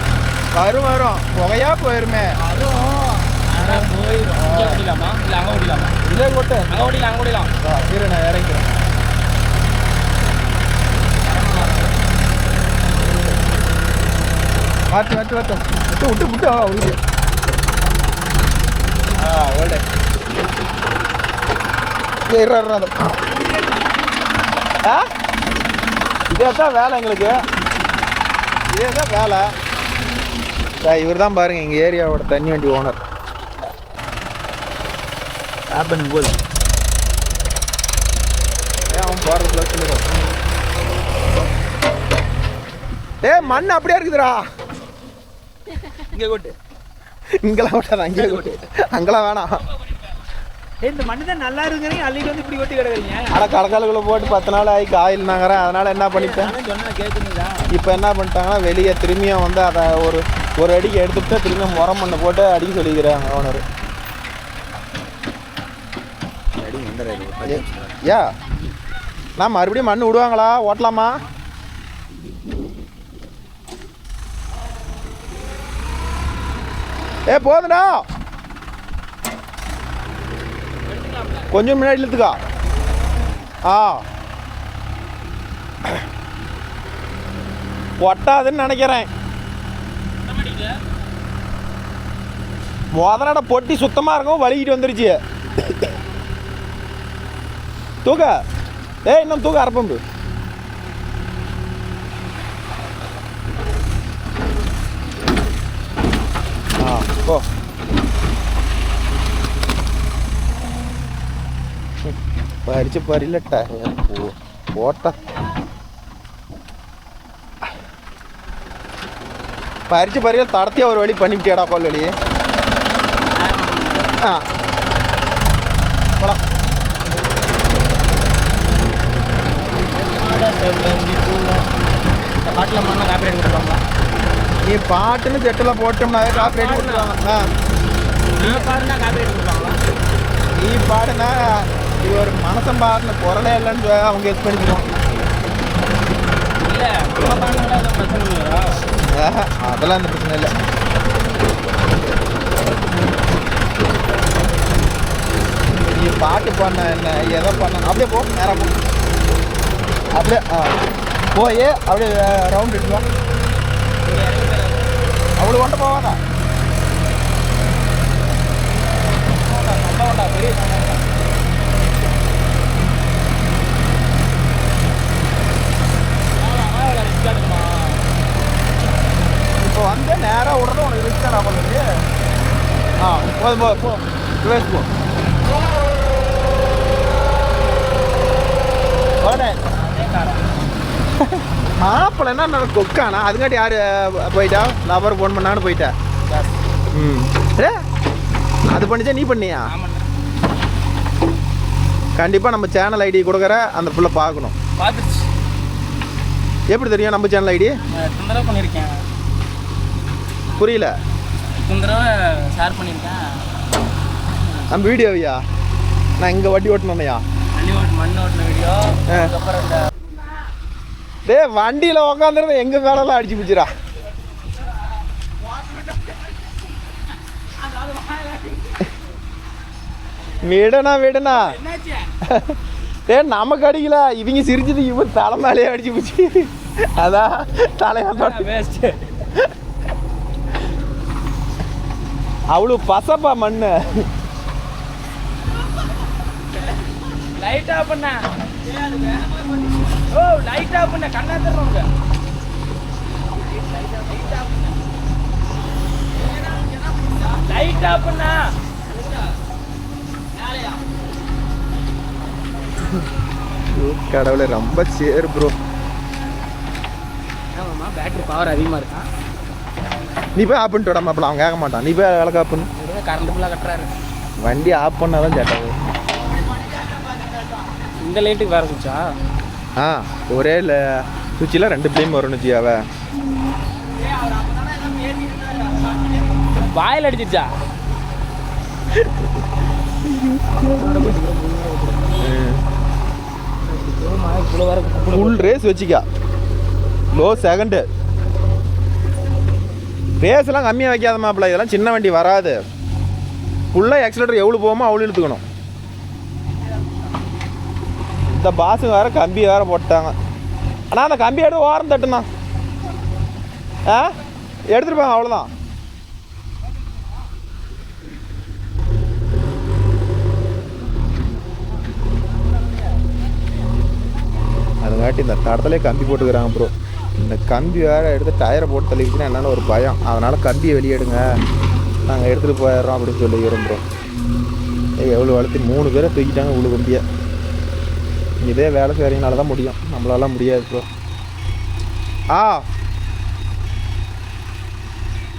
வரும் புகையாக போயிருமே. அதுவும் அதனால் போயிடும். இங்கே ஓடிலாமா இல்லை அங்கே ஓடிலாமா? இதே போட்டு அங்கே ஓடிலாம் அங்கே ஓடிலாம். இரு நான் இறங்கிறேன். வாட்டு வாட்டு வாட்டும் விட்டு விட்டு விட்டு உருது. ஓடு இதே தான் வேலை எங்களுக்கு. இதே தான் வேலை. இவர் தான் பாருங்க எங்கள் ஏரியாவோட தண்ணி வண்டி ஓனர். ஆப்பன் போது அவன் போகிறதுல சொல்லிடும். மண் அப்படியே இருக்குதுடா. இங்கே கொட்டு. இங்கெல்லாம் விட்டாதான் அங்கேயே கொட்டு. அங்கெல்லாம் வேணாம். இந்த மண்ணு தான் நல்லா இருக்குறீங்க, அள்ளிட்டு வந்து இப்படி கொட்டி கிடக்குறீங்க. ஆனால் கடற்காலுக்குள்ளே போட்டு 10 நாள் ஆகி காயில்னாங்கிறேன். அதனால் என்ன பண்ணிப்பேன், சொன்னால் கேட்குறீங்களா? இப்போ என்ன பண்ணிட்டாங்கன்னா வெளியே திரும்பியும் வந்து அதை ஒரு அடிக்கு எடுத்துகிட்டு திரும்பியும் முறம் மண்ணை போட்டு அடிக்க சொல்லிக்கிறாங்க ஓனர். யா நான் மறுபடியும் மண் விடுவாங்களா? ஓட்டலாமா? போதுடா, கொஞ்சம் முன்னாடி இழுத்துக்கா. ஒட்டாதுன்னு நினைக்கிறேன். முதலோட பொட்டி சுத்தமாக இருக்கும், வலிக்கிட்டு வந்துருச்சு. தூக்க இன்னும் தூக்க அரைப்பம்பு. போ பறிச்சு பறிலட்ட போட்ட பறிச்சு பறியில தடத்தையே ஒரு வழி பண்ணிவிட்டியாடா கோல் வழி. போலாம். பாட்டில் மண்ணா காப்பி கொடுப்பாங்களா? நீ பாட்டுன்னு செட்டில் போட்டோம்னாவே காப்பி ரேட் கொடுத்துருவாங்க. பாடுனா காப்பி ரேட் கொடுப்பாங்களா? நீ பாடுனா இது ஒரு மனசம் பாடுன குரலே இல்லைன்னு அவங்க எக்ஸ் பண்ணிக்குவோம். இல்லை பிரச்சனை இல்லையா? அதெல்லாம் இந்த பிரச்சனை இல்லை. நீ பாட்டு பண்ண என்ன எதை பண்ண அப்படியே போ, நேராக போ, அப்படியே போய் அப்படியே ரவுண்ட் எடுத்துவா. அவ்வளோ கொண்டு போவாதா? பெரிய இப்போ வந்து நேராக விடுறது உனக்கு ரிஸ்க் தான் பண்ணுறது. போதும் போ ரிவர்ஸ் போ. மாப்பிள்ள என்ன கொக்கானா? அதுங்காட்டி யார் போயிட்டா? லவர் ஃபோன் பண்ணான்னு போயிட்டா? ஏ அது பண்ணிச்சா நீ பண்ணியா? கண்டிப்பாக நம்ம சேனல் ஐடி கொடுக்குற அந்த பிள்ளை பார்க்கணும். பார்த்துச்சு. எப்படி தெரியும் நம்ம சேனல் ஐடி? தடவை பண்ணியிருக்கேன். புரியல. தடவை ஷேர் பண்ணியிருக்கேன். நம்ம வீடியோவையா? நான் இங்கே வண்டி ஓட்டணும்னையா? மண் ஓட்டின வீடியோ. அதுக்கப்புறம் இந்த வண்டியில் உக்காந்துருந்த எங்க மேலெல்லாம் அடிச்சு பிடிச்சிரா. விடனா நமக்கு அடிக்கல, இவங்க சிரிச்சது இவன் தலை மேலேயே அடிச்சு போச்சு. அதான் தலையா அவ்வளோ பசப்பா மண்ணு. லைட் ஆஃப் பண்ண. ஓ லைட் ஆஃப் பண்ண, கண்ணா தர்றோங்க. லைட் ஆஃப் பண்ண. கடவுளே ரொம்ப சேர் ப்ரோ. ஆமாம்மா பேட்டரி பவர் அதிகமாக இருக்கா. நீ போய் ஆஃப் பண்ணிட்டு விடாம அவன் கேட்க மாட்டான். நீ போய் விளக்கு ஆஃப் பண்ணு. கரண்ட் ஃபுல்லாக கட்டுறாரு. வண்டி ஆஃப் பண்ணாதான் சேட்டாது. இந்த லைட்டுக்கு வேறு சுவிட்சா? ஒரே சுவிட்சில் 2 பிளேம் வரும்னு வச்சியாவ. வாயில் அடிச்சிச்சா? ஃபுல் ரேஸ் வச்சுக்கா. லோ செகண்டு ரேஸ்லாம் கம்மியாக வைக்காத மாப்பிள்ள. இதெல்லாம் சின்ன வண்டி வராது. ஃபுல்லாக எக்ஸலேட்டர் எவ்வளோ போகுமோ அவ்வளோ இழுத்துக்கணும். இந்த பாஸுங்க வேறு கம்பி வேறு போட்டாங்க. ஆனால் அந்த கம்பி எடுத்து ஓரம் தட்டுண்ணா. எடுத்துருப்பாங்க அவ்வளோதான். அதுங்காட்டி இந்த தடத்துலேயே கம்பி போட்டுக்கிறாங்க ப்ரோ. இந்த கம்பி வேறு எடுத்து டயரை போட்டு தள்ளிக்கிச்சுன்னா என்னென்னு ஒரு பயம். அதனால் கம்பியை வெளியேடுங்க, நாங்கள் எடுத்துகிட்டு போயிடுறோம் அப்படின்னு சொல்லிக்கிறோம் ப்ரோ. எவ்வளோ வளர்த்து 3 பேரை தூக்கிட்டாங்க இவ்வளோ கம்பியை. இதே வேலை செய்கிறீங்கனால தான் முடியும், நம்மளால முடியாது ப்ரோ.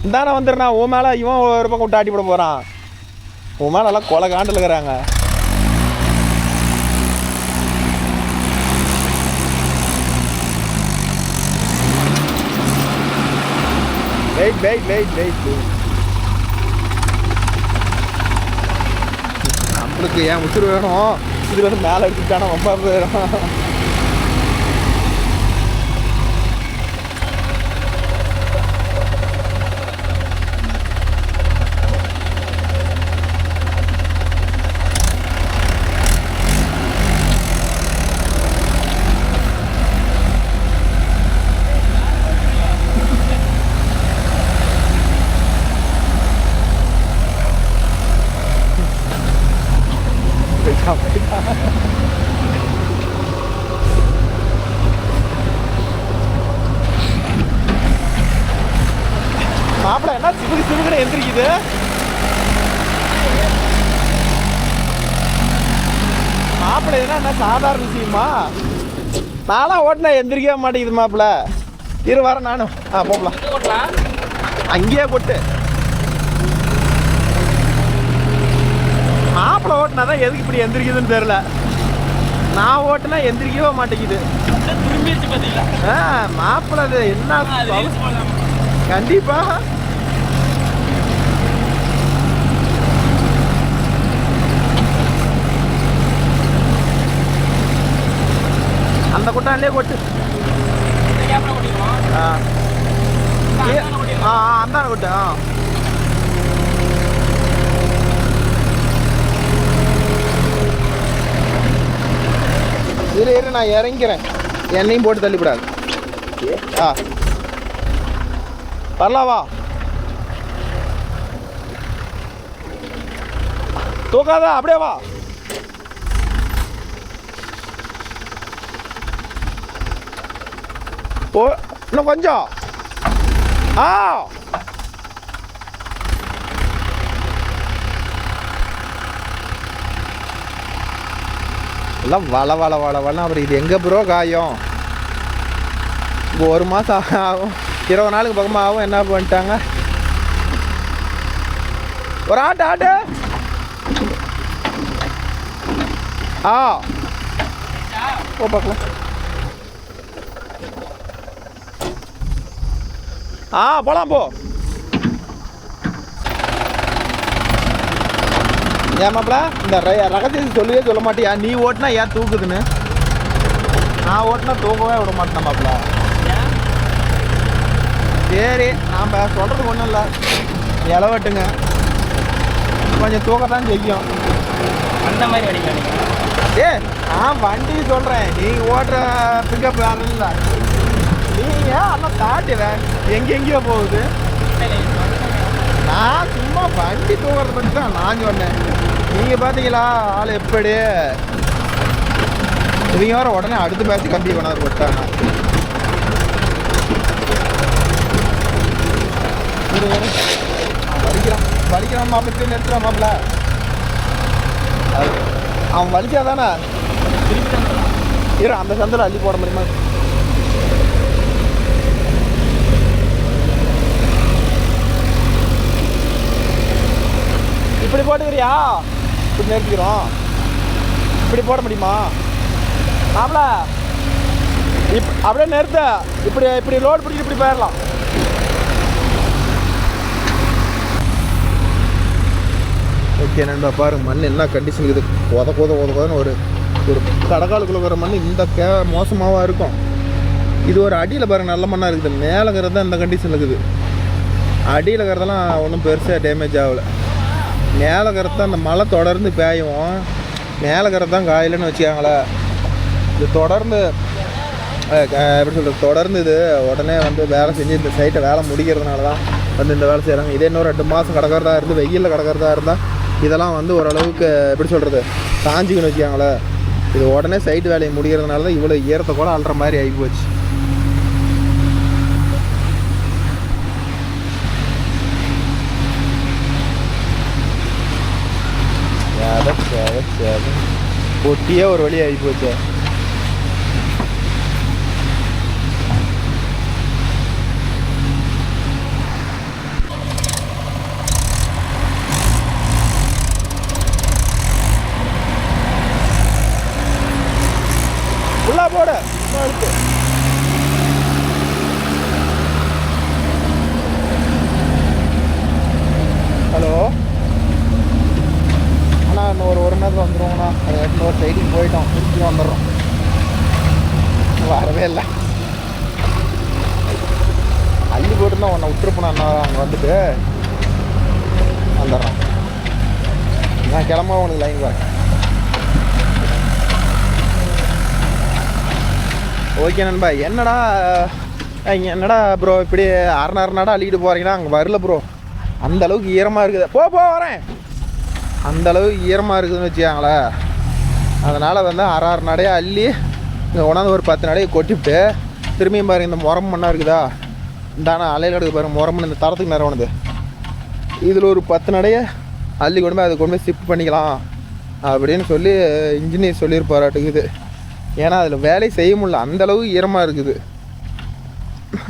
இந்தானே வந்துடுறா. உன் மேலே இவன் ஒரு பக்கம் விட்டு ஆட்டி போட போகிறான். உன் மேலே எல்லாம் கொலை காண்டில் இருக்கிறாங்க. வெயிட் நம்மளுக்கு ஏன் உசுறு வேணும். இது வந்து மேலே எடுத்துட்டானா ரொம்ப போயிடும். மாப்பிள்ள என்ன சிவுக்கு எந்திரிக்குது. மாப்பிள்ள என்ன சாதாரண விஷயமா? நானா ஓட்டினா எந்திரிக்கவே மாட்டேங்குது மாப்பிள்ள. வர நானும் போகலாம். அங்கேயே கொட்டு. மாப்பிள்ள ஓட்டினாதான் எதுக்கு இப்படி எந்திரிக்குதுன்னு தெரியல. நான் ஓட்டுனா எந்திரிக்கவே மாட்டேங்குது. மாப்பிள்ள அது என்ன கண்டிப்பா. அந்த குட்டான்லயே கொட்டு. ஆ அந்தான கொட்டு. இரு நான் இறங்கிறேன், என்னையும் போட்டு தள்ளிவிடாது. வரலாவா, தூக்காத, அப்படியே வா. ஓ இன்னும் கொஞ்சம். எல்லாம் வள அப்புறம் இது எங்கே ப்ரோ காயும்? இப்போ 1 மாதம் ஆகும், 20 நாளுக்கு பக்கமாக ஆகும். என்ன பண்ணிட்டாங்க, ஒரு ஆட்டு போ பார்க்கலாம். போலாம் போ. ஏமாப்ல இந்த ரகசியத்தை சொல்லவே சொல்ல மாட்டியா? நீ ஓட்டினா ஏன் தூக்குதுன்னு? நான் ஓட்டினா தூக்கவே விட மாட்டேன் மாப்ள. சரி நாம் சொல்கிறதுக்கு ஒன்றும் இல்லை, இலவட்டுங்க கொஞ்சம் தூக்கத்தான் செய்யும். அந்த மாதிரி அடிக்க நான் வண்டி சொல்கிறேன், நீ ஓட்டுற பிக்கப் வேறு இல்லை. நீ ஏன் எல்லாம் தாட்டுவேன், எங்கெங்கேயோ போகுது. நான் சும்மா வண்டி தூக்கிறத பற்றி தான் நான் சொன்னேன். நீங்கள் பார்த்தீங்களா ஆள் எப்படி? இவங்க வர உடனே அடுத்து பேசி கம்பி கொண்டாந்து போட்டாங்க. வலிக்கிறான் மாப்பிள்ளை, நிறுத்துறான் மாப்பிள்ள. அவன் வலிச்சாதானே இரு, அந்த சந்தில் அள்ளி போட முடியுமா? இப்படி போட்டுக்கிறியா? இப்படி நிறுத்திக்கிறோம். இப்படி போட முடியுமா மாப்பிள? அப்படியே நிறுத்த. இப்படி லோடு பிடிச்சி இப்படி போயிடலாம். ஓகே நண்பா, பாருங்க மண் என்ன கண்டிஷன் இருக்குது. கொதன்னு ஒரு கடக்காலுக்குள்ள வர மண் இந்த மோசமாகவா இருக்கும். இது ஒரு அடியில் பாருங்க நல்ல மண்ணாக இருக்குது. மேலேங்கிறது தான் இந்த கண்டிஷன் இருக்குது. அடியில் இருக்கிறதெல்லாம் ஒன்றும் பெருசாக டேமேஜ் ஆகலை. மேலே கருத்து அந்த மழை தொடர்ந்து பேயும், மேலே கருத்து தான் காயிலன்னு வச்சுக்காங்களே. இது தொடர்ந்து எப்படி சொல்கிறது, தொடர்ந்து இது உடனே வந்து வேலை செஞ்சு இந்த சைட்டை வேலை முடிக்கிறதுனால தான் வந்து இந்த வேலை செய்கிறாங்க. இதே இன்னும் 2 மாதம் கிடக்கிறதா இருந்து, வெயிலில் கிடக்கிறதா இருந்தால் இதெல்லாம் வந்து ஓரளவுக்கு எப்படி சொல்கிறது காஞ்சிக்கணும் வச்சுக்காங்களே. இது உடனே சைட்டு வேலையை முடிக்கிறதுனால தான் இவ்வளோ ஈரத்தை கூட அள்ளுற மாதிரி ஆகி போச்சு. பொட்டியே ஒரு வழி ஆகி போச்சு. உள்ள போட ஹலோ அண்ணா, இன்னும் ஒரு நேரத்தில் வந்துடுவோங்கண்ணா. அது இன்னொரு சைடுக்கு போயிட்டோம், திருப்பி வந்துடுறோம். வரவே இல்லை, அள்ளி போட்டுருந்தா உன்னை விட்டுருப்பேன். அண்ணா அங்கே வந்துட்டு வந்துடுறோம். நான் கிளம்ப உனக்கு லைன் வரேன். ஓகே நண்பா. என்னடா ப்ரோ இப்படி அரை அள்ளிக்கிட்டு போகிறீங்கன்னா? அங்கே வரல ப்ரோ, அந்தளவுக்கு ஈரமாக இருக்குது. போ வரேன். அந்தளவுக்கு ஈரமாக இருக்குதுன்னு வச்சுக்காங்களே. அதனால் வந்து அரை நடையாக அள்ளி இங்கே கொண்டாந்து ஒரு 10 நடையை கொட்டிவிட்டு திரும்பியும் பாருங்கள் இந்த முரம் மண்ணாக இருக்குதா, இந்தாண்ணா அலையில் எடுக்க பாருங்கள் முரமண்ணு இந்த தரத்துக்கு நிறைவனது. இதில் ஒரு 10 நடையை அள்ளி கொண்டு போய் அதை கொண்டு போய் ஷிஃப்ட் பண்ணிக்கலாம் அப்படின்னு சொல்லி இன்ஜினியர் சொல்லியிருப்பாராட்டுக்குது. ஏன்னா அதில் வேலை செய்ய முடியல, அந்தளவு ஈரமாக இருக்குது.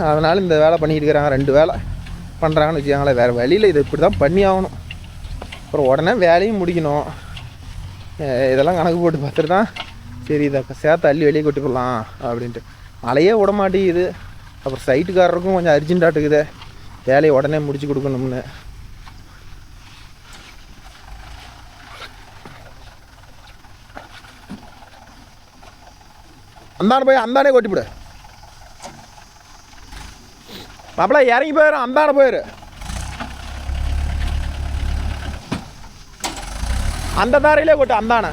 அதனால் இந்த வேலை பண்ணிக்கிட்டு இருக்கிறாங்க. 2 வேலை பண்ணுறாங்கன்னு வச்சுக்காங்களேன். வேறு வழியில் இதை இப்படி தான் பண்ணி ஆகணும். அப்புறம் உடனே வேலையும் முடிக்கணும். இதெல்லாம் கணக்கு போட்டு பார்த்துட்டு தான் சரி இதை சேர்த்து அள்ளி வெளியே கொட்டி போடலாம் அப்படின்ட்டு. மழையே விட மாட்டேங்குது. அப்புறம் சைட்டுக்காரருக்கும் கொஞ்சம் அர்ஜென்ட்டாட்டுக்குது, வேலையை உடனே முடிச்சு கொடுக்கணும்னு. அந்தானே போய் அந்தானே கொட்டிவிடு. மாப்பிள்ள இறங்கி போயிடும், அந்தான போயிரு. அந்த தாரையிலே கொட்டு, அந்தான.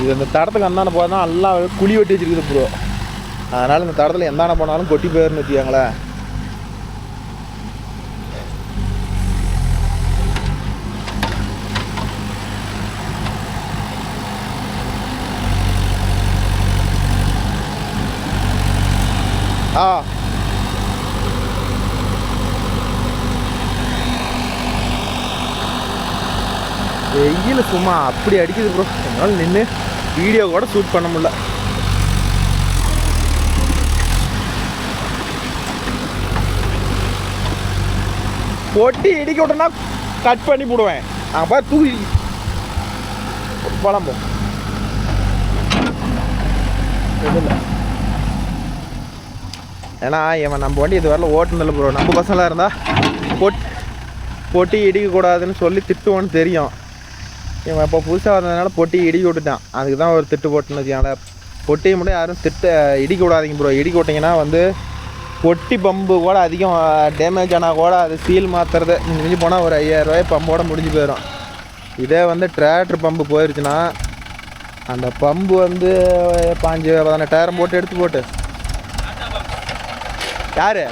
இது இந்த தடத்துக்கு அந்தான போதான் எல்லாம் குழி வெட்டி வச்சிருக்குது ப்ரோ. அதனால இந்த தடத்துல எந்தான போனாலும் கொட்டி போயிருன்னு வச்சுக்காங்களேன். வெயில் சும்மா அப்படி அடிக்குது ப்ரோ. என்னால் நின்று வீடியோ கூட ஷூட் பண்ண முடியல. கொட்டி இடிக்க விட்டோன்னா கட் பண்ணி போடுவேன். நான் பார்த்து தூக்கி பழம்போ இல்லை. ஏன்னா இவன் நம்ம வண்டி இது வரல ஓட்டுனதில்ல ப்ரோ. நம்ம பசங்களாக இருந்தால் பொட்டி இடிக்கக்கூடாதுன்னு சொல்லி திட்டுவோன்னு தெரியும். இவன் இப்போ புதுசாக வந்ததுனால பொட்டி இடிக்க விட்டுட்டான். அதுக்கு தான் ஒரு திட்டு போட்டுன்னு வச்சுக்காங்களேன். பொட்டியை மட்டும் யாரும் இடிக்க விடாதீங்க ப்ரோ. இடிக்க விட்டிங்கன்னா வந்து பொட்டி பம்பு கூட அதிகம் டேமேஜ் ஆனால் கூட அது சீல் மாற்றுறது முடிஞ்சு போனால் ஒரு 5000 ரூபாய் பம்போட முடிஞ்சு போயிடும். இதே வந்து டிராக்டர் பம்பு போயிடுச்சுன்னா அந்த பம்பு வந்து 18,000 போட்டு எடுத்து போட்டு யாரு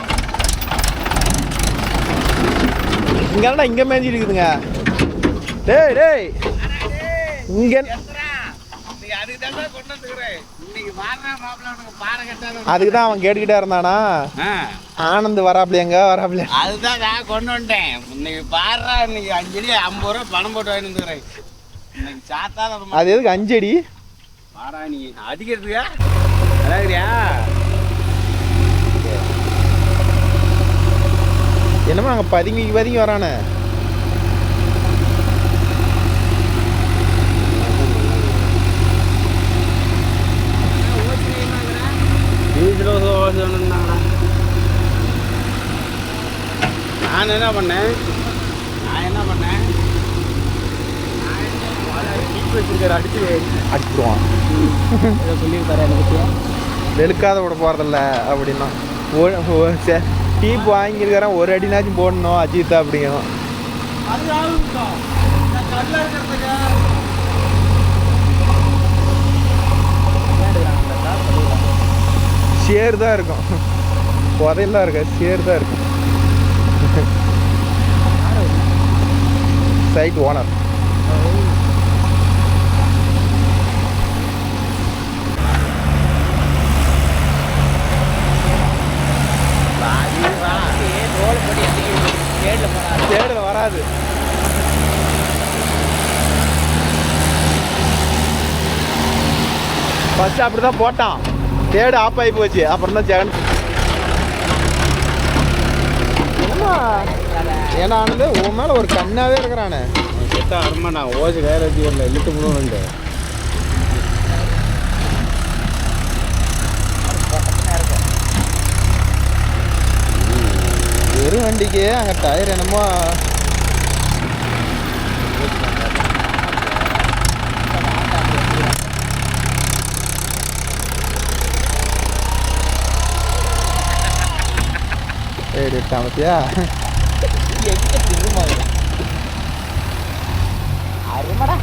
இங்கே இங்கே மேஞ்சி இருக்குதுங்க. டேய் டேய் இங்கே அதுக்கு தான் அவன் கேட்டுக்கிட்டே இருந்தானா. ஆனந்த் வராப்ல எங்க வராப்ல அதுதான் நான் கொண்டு வந்துட்டேன். இன்னைக்கு பாடுறா, இன்னைக்கு 5 அடி 50 ரூபா பணம் போட்டு வாங்கிட்டுக்கிறேன். இன்னைக்கு சாத்தா அது எதுக்கு 5 அடி பாடா நீ அடிக்கிறதுக்கா அதாங்கறியா? என்னமா அங்கே பதுங்கி வரானே. நான் என்ன பண்ணேன் அடிச்சிருவான் சொல்லியிருக்காரு எனக்கு. வெளுக்காத விட போகிறதில்ல அப்படின்னா டீப் வாங்கியிருக்காரன். ஒரு அடினாச்சும் போடணும் அஜித்தா அப்படிங்கிறோம். சேர் தான் இருக்கும், புதையெல்லாம் இருக்க சேர் தான் இருக்கும். சைட் ஓனர் தேடுல வராது. ஃபர்ஸ்ட் அப்படிதான் போட்டான், தேடு ஆஃப் ஆகி போச்சு. அப்புறம் தான் ஜெகன் ஏன்னா ஆனது உன் மேலே ஒரு கண்ணாவே இருக்கிறானே. செத்தா அருமா நான் ஓசி வேற வச்சு வரல இழுத்து முழுவண்டு வெறும் வண்டிக்கு அங்கே டயர் என்னமோ எடுத்தான் பத்தியா. அருமாடா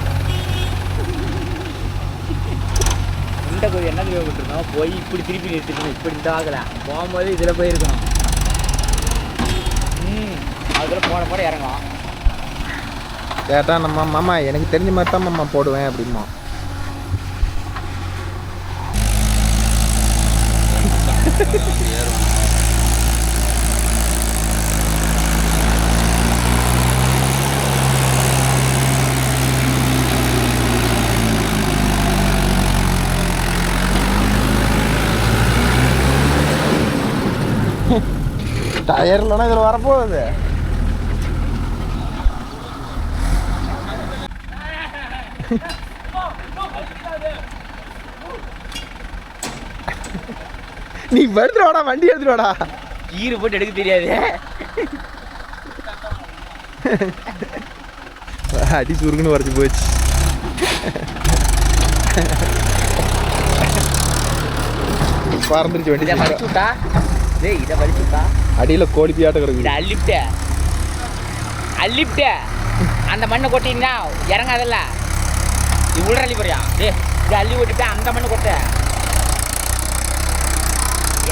இந்த கோயில் என்ன விட்டுருந்தோம் போய் இப்படி திருப்பி நிறுத்திக்கணும். இப்படி இந்த ஆகலை போகும்போது இதில் போயிருக்கணும். அதில் போட இறங்கும். கேட்டா நம்ம மாமா எனக்கு தெரிஞ்ச மாதிரி தான் மாமா போடுவேன் அப்படிமா. டயர் இல்லைன்னா இதில் வரப்போகுது. நீ எடுத்துட்டு வாடா, வண்டி எடுத்துட்டு வாடா. ஈரு போட்டு எடுக்க தெரியாது. அடி சுருக்குன்னு வரைச்சி போச்சு. பறந்துருச்சு வண்டி. இதை வலிச்சு விட்டா டேய், இதை வலிச்சு விட்டா அடியில் கோழி பியாட்ட கிடக்குது. இதை அள்ளிப்டே அந்த மண்ணை கொட்டிங்கன்னா இறங்காதல்ல. இது உள்ள அள்ளி போறியா? டே, இதை அள்ளி கொட்டிட்டு அந்த மண்ணை கொட்ட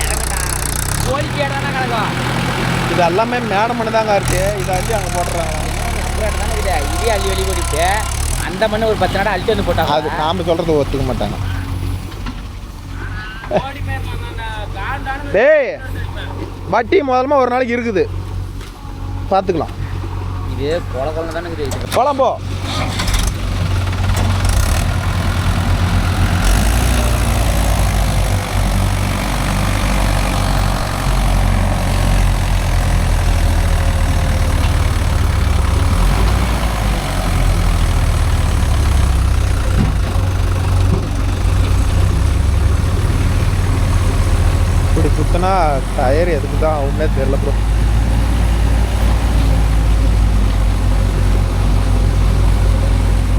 இறங்கடா. கோழி பியாட் தானே கிடக்கும். இது எல்லாமே மேடம் மண்ணு தாங்க இருக்கு. இதை அள்ளி அங்கே போட்டுறாங்க. தானே இது இதே அள்ளி வெளி கொட்டிட்டு அந்த மண்ணை ஒரு 10 நாள் அள்ளிட்டு வந்து போட்டாங்க. அது நாம் சொல்கிறது ஒத்துக்க மாட்டாங்க. டேய், வட்டி முதல்ல ஒரு நாளைக்கு இருக்குது, பார்த்துக்கலாம். இது குளம் தானே இருக்குது. குழம்போ இப்படி சுத்தினா டயர் எதுக்கு தான் ஆகும்னே தெரியல ப்ரோ.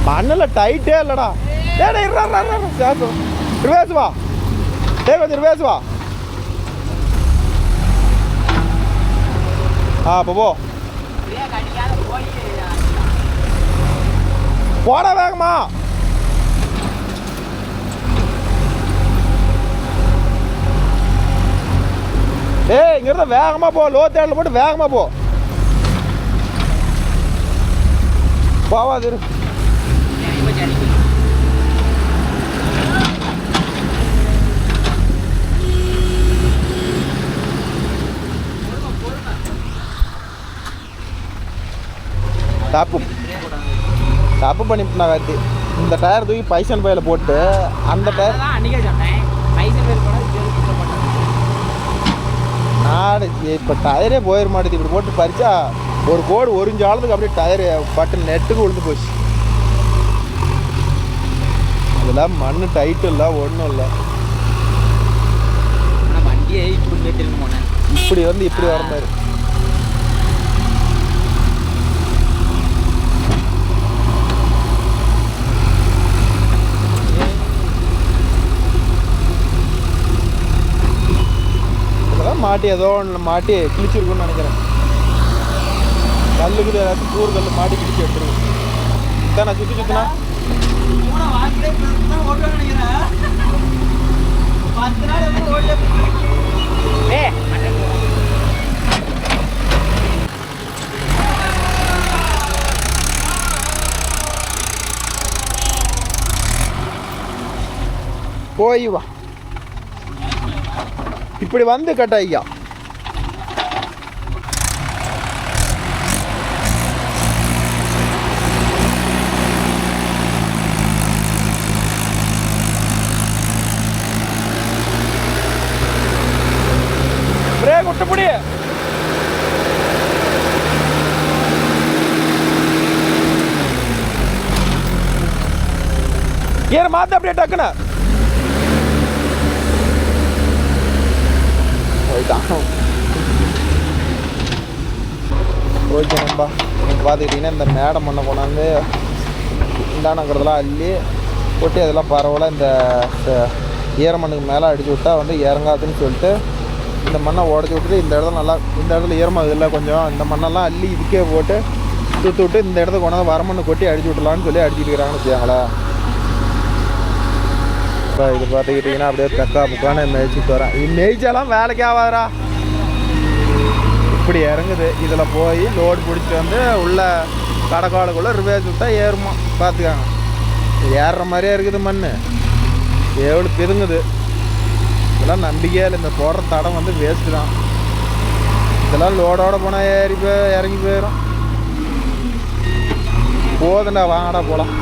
மண்ணில் டைட்டே இல்லைடா. டேய் ரிவேஸ் வா. டே கொஞ்சம் ரிவேஸ் வா. அப்போ போடா வேகமா. ஏய், இங்கிருந்த வேகமா போ. லோ தேடல போட்டு வேகமா போ. போவாது. தப்பு பண்ணிவிட்டா கார்த்தி. இந்த டயர் தூக்கி பைசன் பையில போட்டு அந்த டயர் நாடு இப்போ டயரே போயிட மாட்டேது. இப்படி போட்டு பறிச்சா ஒரு கோடு ஒரிஞ்சாலத்துக்கு அப்படியே டயரு பட்டு நெட்டுக்கு விழுந்து போச்சு. அதெல்லாம் மண்ணு டைட்டு இல்லை, ஒன்றும் இல்லை. வண்டியே இப்படி வந்து இப்படி வர மாதிரி. மாட்டி ஏதோ ஒன்று மாட்டி கிழிச்சிருக்குன்னு நினைக்கிறேன். கல்லுக்குது ஏதாச்சும் கூறு கல் மாட்டி கிழிச்சு எடுத்துருக்கும். இதான் நான் சுற்றினா போய் வா. இப்படி வந்து கட்ட ஐயா. பிரேக் விட்டு புடி. கியர் மாத்த அப்படியே டக்குன்னு போயிட்டான். ஓகே நண்பா, நீங்கள் பார்த்துக்கிட்டிங்கன்னா இந்த மேடம் மண்ணை கொண்டாந்து இந்தானங்கிறதெல்லாம் அள்ளி கொட்டி அதெல்லாம் பரவாயில்ல இந்த ஈரமண்ணுக்கு மேலே அடிச்சு விட்டா வந்து இறங்காதுன்னு சொல்லிட்டு இந்த மண்ணை உடச்சி விட்டுட்டு இந்த இடத்துல நல்லா இந்த இடத்துல ஈரமாகுது இல்லை கொஞ்சம், இந்த மண்ணெல்லாம் அள்ளி இதுக்கே போட்டு சுற்று விட்டு இந்த இடத்துக்கு கொண்டாந்து வரமண்ணு கொட்டி அடிச்சு விட்டலான்னு சொல்லி அடிச்சுட்டு இருக்கிறாங்கன்னு வச்சுக்காங்களேன். இப்போ இது பார்த்துக்கிட்டிங்கன்னா அப்படியே தக்கா புக்கான மேய்ச்சிட்டு வரேன். இது மேய்ச்சாலாம் வேலைக்கு ஆகாதரா. இப்படி இறங்குது. இதில் போய் லோடு பிடிச்சிட்டு வந்து உள்ள கடைக்காலுக்குள்ளே ரிவேஸ் விட்டால் ஏறுமா பார்த்துக்காங்க. ஏறுற மாதிரியே இருக்குது மண். எவ்வளோ பிதுங்குது. இதெல்லாம் நம்பிக்கையே இல்லை. இந்த போடுற தடம் வந்து வேஸ்ட்டு தான். இதெல்லாம் லோடோட போனால் ஏறி போய் இறங்கி போயிடும். போதுண்டா, வாங்கடா போகலாம்.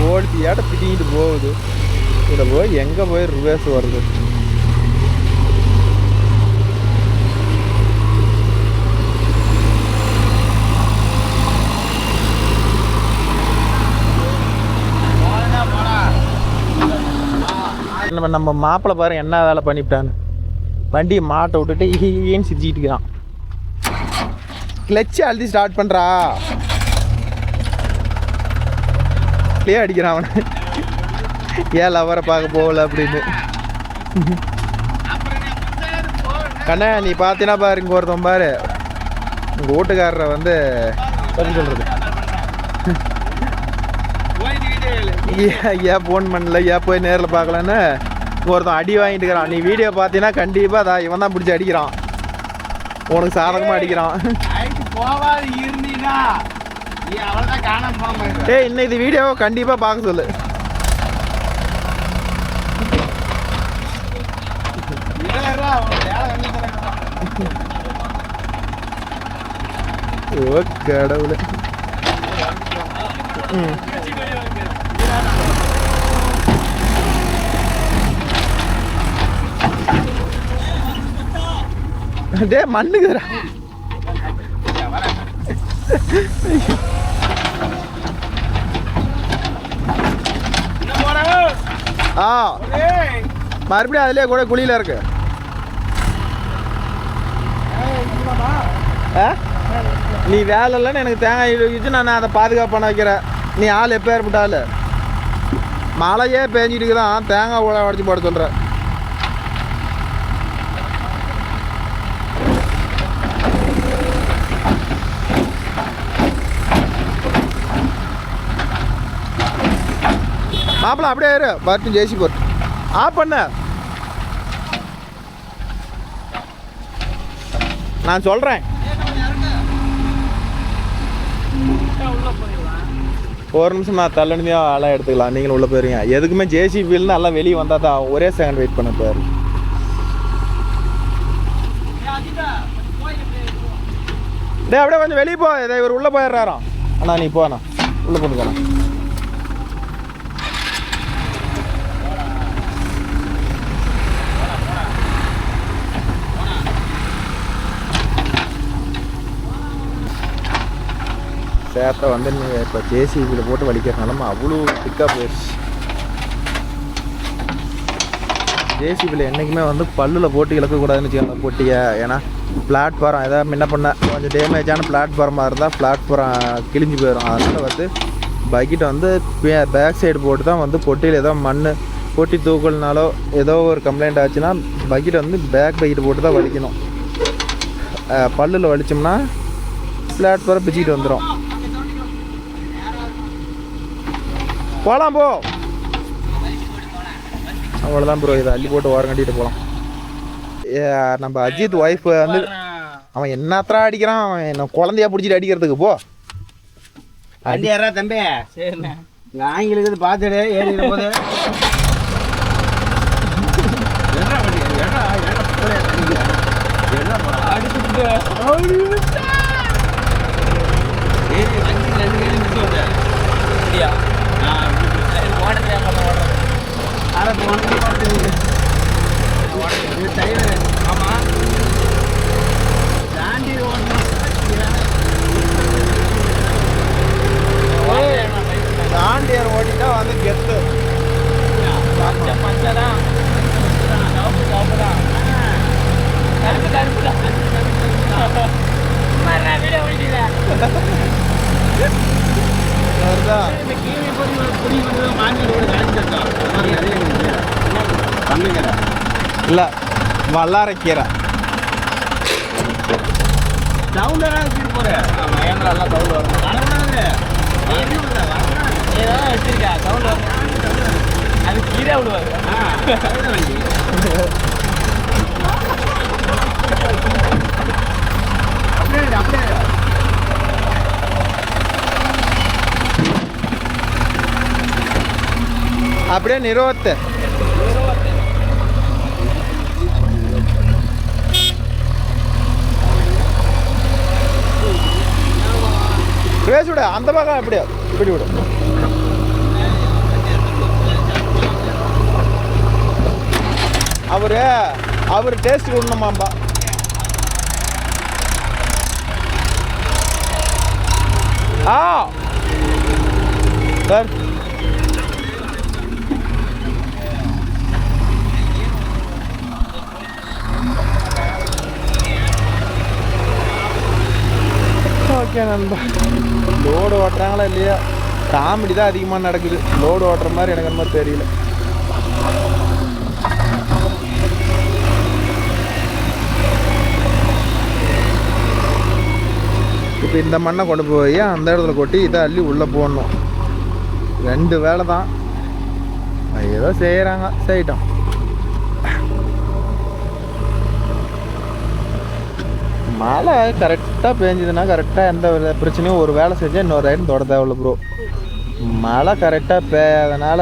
கோழியாட்ட திட்டிக்கிட்டு போகுது. இதில் போய் எங்கே போய் ரிவேஸ் வருது. நம்ம மாப்பிள்ளை பாரு என்ன வேலை பண்ணிவிட்டான்னு. வண்டியை மாட்டை விட்டுட்டு ஈன்னு சிரிச்சிக்கிட்டு இருக்கிறான். கிளச்சு அழுத்தி ஸ்டார்ட் பண்ணுறா. ரோட்லயே அடிக்கிறான் அவனை. ஏன் லவரை பார்க்க போகல அப்படின்னு. கண்ணா நீ பார்த்தீங்கன்னா பாரு, இங்கே ஒருத்தன் பாரு உங்கள் வீட்டுக்காரரை வந்து என்ன சொல்கிறது, ஏன் ஃபோன் பண்ணல, ஏன் போய் நேரில் பார்க்கலன்னு ஒருத்தன் அடி வாங்கிட்டு இருக்கிறான். நீ வீடியோ பார்த்தீங்கன்னா கண்டிப்பாக அதான் இவன் தான் பிடிச்சி அடிக்கிறான், உனக்கு சாதகமாக அடிக்கிறான். ஏய் இன்னும் இது வீடியோவை கண்டிப்பாக பார்க்க சொல்லு. ஓ கடவுளே. டே மண்ணுக்குறா. மறுபடியும் அதுலயே கூட குழியில இருக்கு. நீ வேலை இல்லைன்னு எனக்கு தேங்காய் வச்சு நான் அதை பாதுகாப்பு பண்ண வைக்கிறேன். நீ ஆள் எப்போ ஏற்பட்டாலும் மழையே பேஞ்சிட்டு தான் தேங்காய் உடச்சி போட சொல்கிறேன். மாப்பிள்ள அப்படியே இரு, பட்டு ஜேசி போட்டு ஆஃப் பண்ண. நான் சொல்கிறேன் ஒரு நிமிஷம் நான் தள்ளணுமே ஆளாக எடுத்துக்கலாம். நீங்களும் உள்ளே போயிருங்க. எதுக்குமே ஜேசிபின்னு நல்லா வெளியே வந்தால் தான் ஒரே செகண்ட் வெயிட் பண்ண போயிரு. டே அப்படியே கொஞ்சம் வெளியே போ. இதை இவர் உள்ளே போயிடுறாராம். அண்ணா நீ போண்ணா உள்ளே போட்டுக்கண்ணா. சேத்தை வந்து நீங்கள் இப்போ ஜேசிபியில் போட்டு வலிக்கிறதுனால அவ்வளோ திக்காக போயிடுச்சு. ஜேசிபியில் என்றைக்குமே வந்து பல்லில் போட்டு இழக்கக்கூடாதுன்னு வச்சுக்கோங்க போட்டியை. ஏன்னா பிளாட்ஃபாரம் எதாவது முன்ன பண்ண கொஞ்சம் டேமேஜான பிளாட்ஃபார்மாக இருந்தால் பிளாட்ஃபாரம் கிழிஞ்சு போயிடும். அதனால் வந்து பக்கெட்டை வந்து பேக் சைடு போட்டு தான் வந்து பொட்டியில் ஏதோ மண் பொட்டி தூக்கல்னாலோ ஏதோ ஒரு கம்ப்ளைண்ட் ஆச்சுன்னா பக்கெட்டை வந்து பேக் பக்கெட்டு போட்டு தான் வலிக்கணும். பல்லில் வலிச்சோம்னா பிளாட்ஃபாரம் பிச்சுக்கிட்டு வந்துடும். போகலாம் போ. அவ்வளோதான் ப்ரோ, இதை அள்ளி போட்டு ஓரம் கட்டிட்டு போகலாம். நம்ம அஜித் ஒய்ஃப் வந்து அவன் என்னத்தான் அடிக்கிறான், அவன் என்ன குழந்தையா பிடிச்சிட்டு அடிக்கிறதுக்கு போ. அடியாரா தம்பி சரிண்ணே, இங்கே ஆங்கிலுக்கு பார்த்துடு ஏறிக்கிற போது தாண்டியார் ஓடிட்டா வந்து கெத்து பச்சதான் இல்லை வல்லாரைக்கீரை சவுண்ட் போறேன் சவுண்ட் வச்சிருக்கா சவுண்ட் அது கீழே விடுவாங்க. அப்படியே நிறுவத்து பேச விட அந்த பக்கம் அப்படியே இப்படி விடு. அவர் டேஸ்ட் விடணுமாம்பா. சார் ஓகே நண்பா, லோடு ஓட்டுறாங்களா இல்லையா காமெடி தான் அதிகமாக நடக்குது. லோடு ஓட்டுற மாதிரி எனக்கு என்னமோ தெரியல. இப்போ இந்த மண்ணை கொண்டு போய் அந்த இடத்துல கொட்டி இதை அள்ளி உள்ளே போடணும். 2 வேலை தான். ஏதோ செய்கிறாங்க, செய்யட்டும். மழை கரெக்டாக பேஞ்சுதுன்னா கரெக்டாக எந்த பிரச்சனையும் ஒரு வேலை செஞ்சால் இன்னொரு ரைடு தொட தேவையில்ல ப்ரோ. மழை கரெக்டாக பெய்யாதனால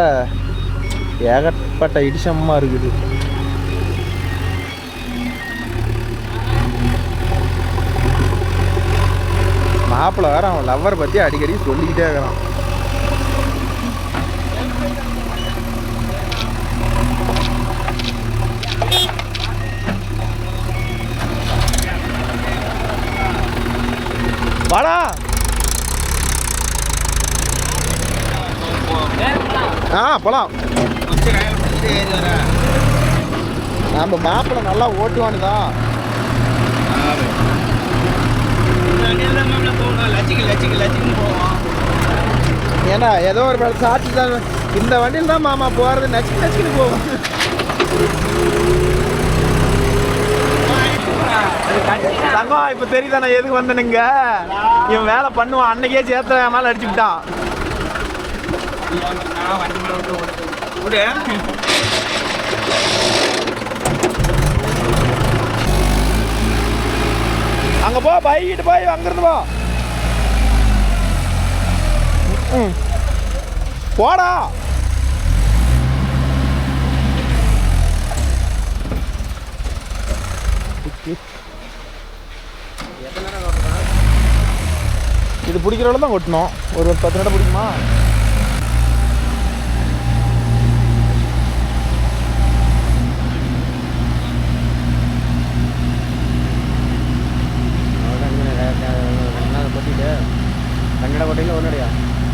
ஏகப்பட்ட இடிசமாக இருக்குது. மாப்பிள்ளை வேறு அவன் லவ்வர் பற்றி அடிக்கடி சொல்லிக்கிட்டே இருக்கிறான். வாடா. போலாம். நம்ம மாப்பிள்ளை நல்லா ஓட்டுவானுதான். ஏன்னா ஏதோ ஒரு மேலே சாட்சி தான். இந்த வண்டியில் தான் மாமா போகிறது. நச்சுன்னு போவோம். தங்கம் இப்போ தெரியுதா நான் எதுக்கு வந்தேனுங்க? இவன் வேலை பண்ணுவான். அன்னைக்கே சேர்த்த மேலே அடிச்சுக்கிட்டான். அங்கே போ, பைக்கிட்டு போய் அங்கிருந்து போ. போடா. இது பிடிக்கிறவள தான் கொட்டணும். ஒரு 10 நட பிடிக்குமா?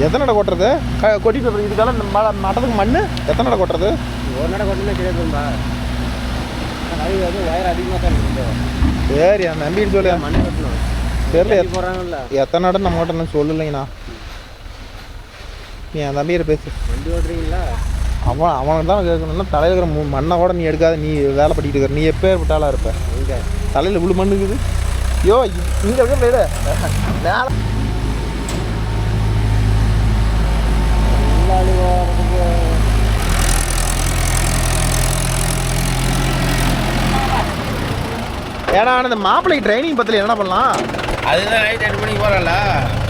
எத்தனை நட கொட்டுறது? கொட்டிட்டு இதுக்கெல்லாம் மட்டத்துக்கு மண் எத்தனை நட கொட்டுறது? ஒரு நட கொட்டினா கிடையாதும்பா. அது வயர் அதிகமாக தான் இருக்குது. சரி, அந்த நம்பின்னு சொல்லி மண் கொட்டணும். தெரியல போகிறாங்கல்ல. எத்தனை நட நம்ம ஓட்டணும் சொல்லலைங்கண்ணா. நீ அந்த தம்பியை பேசு. வண்டி ஓட்டுறீங்களா? அவனுக்கு தான் கேட்கணும்னா தலையில் இருக்கிற மண்ணை கூட நீ எடுக்காத. நீ வேலை பண்ணிக்கிட்டு இருக்கிற. நீ எப்போ ஏற்பட்டாலும் இருப்ப. இங்கே தலையில் இவ்வளோ மண் இருக்குது. யோ இங்கே இருக்க மேலே ஏன்னா அந்த மாப்பிள்ளைக்கு ட்ரைனிங் பத்தில என்ன பண்ணலாம்? அதுதான் நைட் 8 மணிக்கு போகிறல.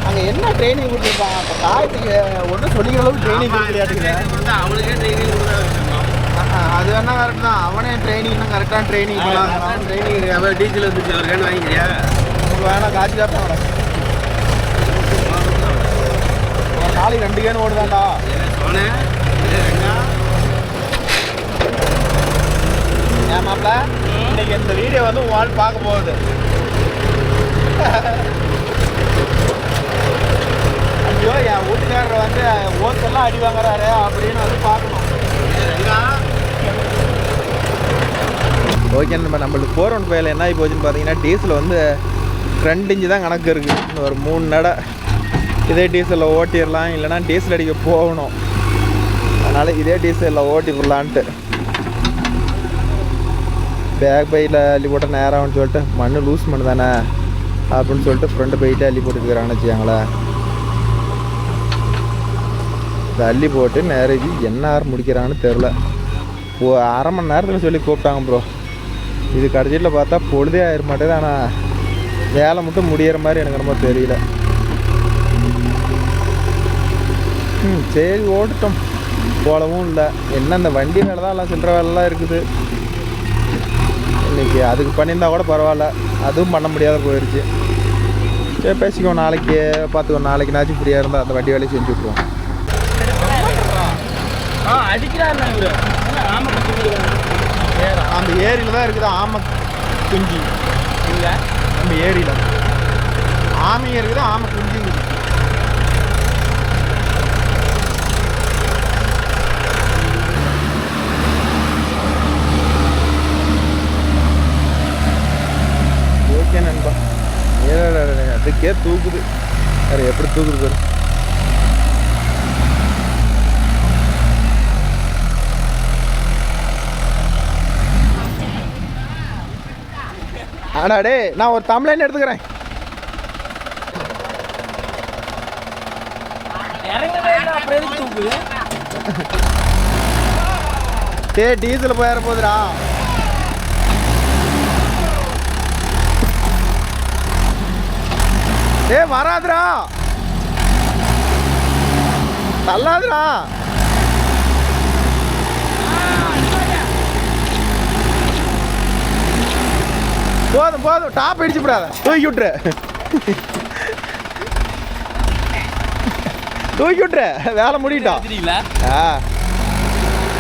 அங்கே என்ன ட்ரைனிங் கொடுத்துருப்பாங்க? இப்போ காயத்துக்கு ஒன்றும் சொல்லிக்கிற அளவுக்கு ட்ரைனிங் கொடுக்குறியாட்டுங்க. அவளுக்கே ட்ரைனிங் அது வேணா கரெக்ட் தான். அவனே ட்ரைனிங்னா கரெக்டான ட்ரைனிங் பண்ணலாம். ட்ரைனிங் அவள் டீச்சர் வந்துச்சு. ஒரு கேன் வாங்கிக்கிறியா? உங்களுக்கு வேணா காய்ச்சி தான் போட. ஒரு நாளைக்கு 2 கேன் ஓடுதாண்டா. சொன்னேன் ஏன் மாப்பிள்ள இன்னைக்கு இந்த வீடியோ வந்து உன் பார்க்க போகுது. ஐயோ என் வீட்டுக்காரர் வந்து ஓசெல்லாம் அடி வாங்குறாரு அப்படின்னு வந்து பார்க்கணும். ஓகே, நம்மளுக்கு 415 என்ன ஆகி போச்சுன்னு பார்த்தீங்கன்னா டீசல் வந்து 2 இன்ச்சு தான் கணக்கு இருக்குது. இன்னும் ஒரு 3 நட இதே டீசலில் ஓட்டிடலாம். இல்லைனா டீசல் அடிக்க போகணும். அதனால் இதே டீசலில் ஓட்டி விடலான்ட்டு பேக் பையில் அள்ளி போட்டால் நேரம்னு சொல்லிட்டு மண் லூஸ் மண் தானே அப்படின்னு சொல்லிட்டு ஃப்ரெண்டு போயிட்டு அள்ளி போட்டுருக்குறாங்கன்னு வச்சுக்காங்களேன். இந்த அள்ளி போட்டு நேரம் என்ன நேரம் முடிக்கிறான்னு தெரில. 1/2 மணி நேரத்தில் சொல்லி கூப்பிட்டாங்க ப்ரோ. இது கடைசியில் பார்த்தா பொழுதே ஆயிட மாட்டேது. ஆனால் வேலை மட்டும் முடிகிற மாதிரி எனக்கு ரொம்ப தெரியல. சரி ஓட்டுட்டோம், போலவும் இல்லை. என்ன இந்த வண்டி வேலை தான் எல்லாம் சில்லற வேலைலாம் இருக்குது. இன்றைக்கி அதுக்கு பண்ணியிருந்தா கூட பரவாயில்ல, அதுவும் பண்ண முடியாத போயிடுச்சு. சரி பேசிக்கோ, நாளைக்கு பார்த்துக்கோ. நாளைக்குனாச்சும் ஃப்ரீயாக இருந்தால் அந்த வண்டி வேலையை செஞ்சு விட்ருவோம். அந்த ஏரியில் தான் இருக்குது ஆமை குஞ்சு. இல்லை அந்த ஏரியில் ஆமையும் இருக்குது, ஆமை குஞ்சு இருக்குது. ஓகே நண்பா, அதுக்கே தூக்குது. வேறு எப்படி தூக்குது? ஆடா டே நான் ஒரு தமிழன் எடுத்துக்கிறேன். டே டீசல் போயிட போகுதுடா. டே வராதுடா, தள்ளாதுடா. போதும் போதும், டாப் அடிச்சு விடாத, தூக்கி விட்டுரு தூக்கி விட்டுரு, வேலை முடியட்டோம்.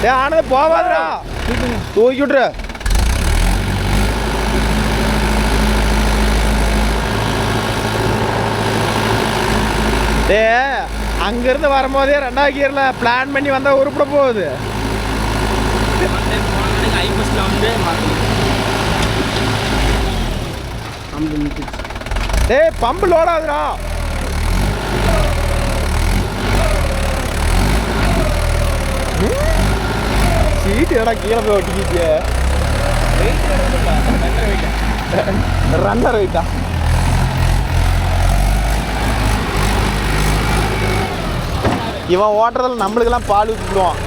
ஏ ஆனது போவாதுடா, தூக்கி விட்டுரு. டே அங்கிருந்து வரும்போதே 2வது கியர்ல பிளான் பண்ணி வந்தா உருப்பிட போகுது. டே பம்பு லோடாதுடா. சீட்டு எடா கீழே போய் ஒட்டிக்கிட்டிய. ரன்னர் வெயிட்டா. இவன் ஓட்டுறதுல நம்மளுக்கெல்லாம் பால் ஊற்றிடுவான்.